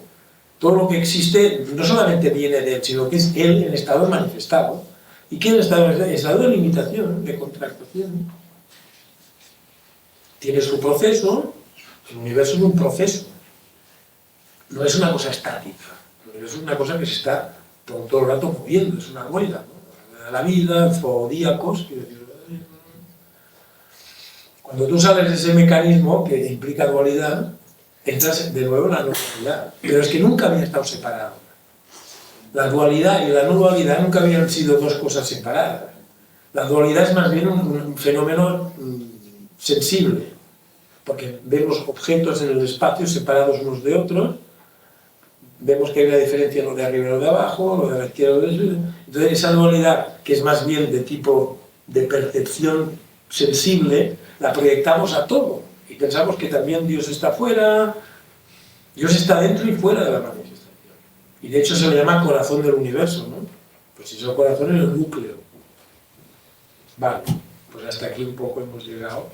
Speaker 2: Todo lo que existe no solamente viene de él, sino que es él en estado manifestado. ¿Y qué es el estado de limitación, de contractación? Tiene su proceso, el universo es un proceso, no es una cosa estática, el universo es una cosa que se está todo el rato moviendo, es una rueda, ¿no? La vida, zodíacos, cuando tú sales de ese mecanismo que implica dualidad, entras de nuevo en la no dualidad, pero es que nunca había estado separado. La dualidad y la no dualidad nunca habían sido dos cosas separadas. La dualidad es más bien un fenómeno sensible, porque vemos objetos en el espacio separados unos de otros, vemos que hay una diferencia en lo de arriba y lo de abajo, lo de la izquierda y lo de la derecha. Entonces esa dualidad, que es más bien de tipo de percepción sensible, la proyectamos a todo y pensamos que también Dios está fuera, Dios está dentro y fuera de la manifestación. Y de hecho se le llama corazón del universo, ¿no? Pues si es el corazón es el núcleo. Vale, pues hasta aquí un poco hemos llegado.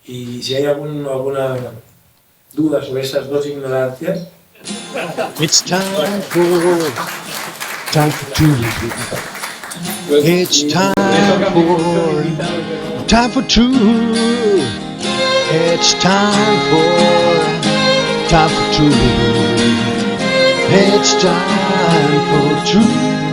Speaker 2: Y si hay alguna duda sobre estas dos ignorancias...
Speaker 1: It's time for two. It's time for two. It's time for two. It's time for two.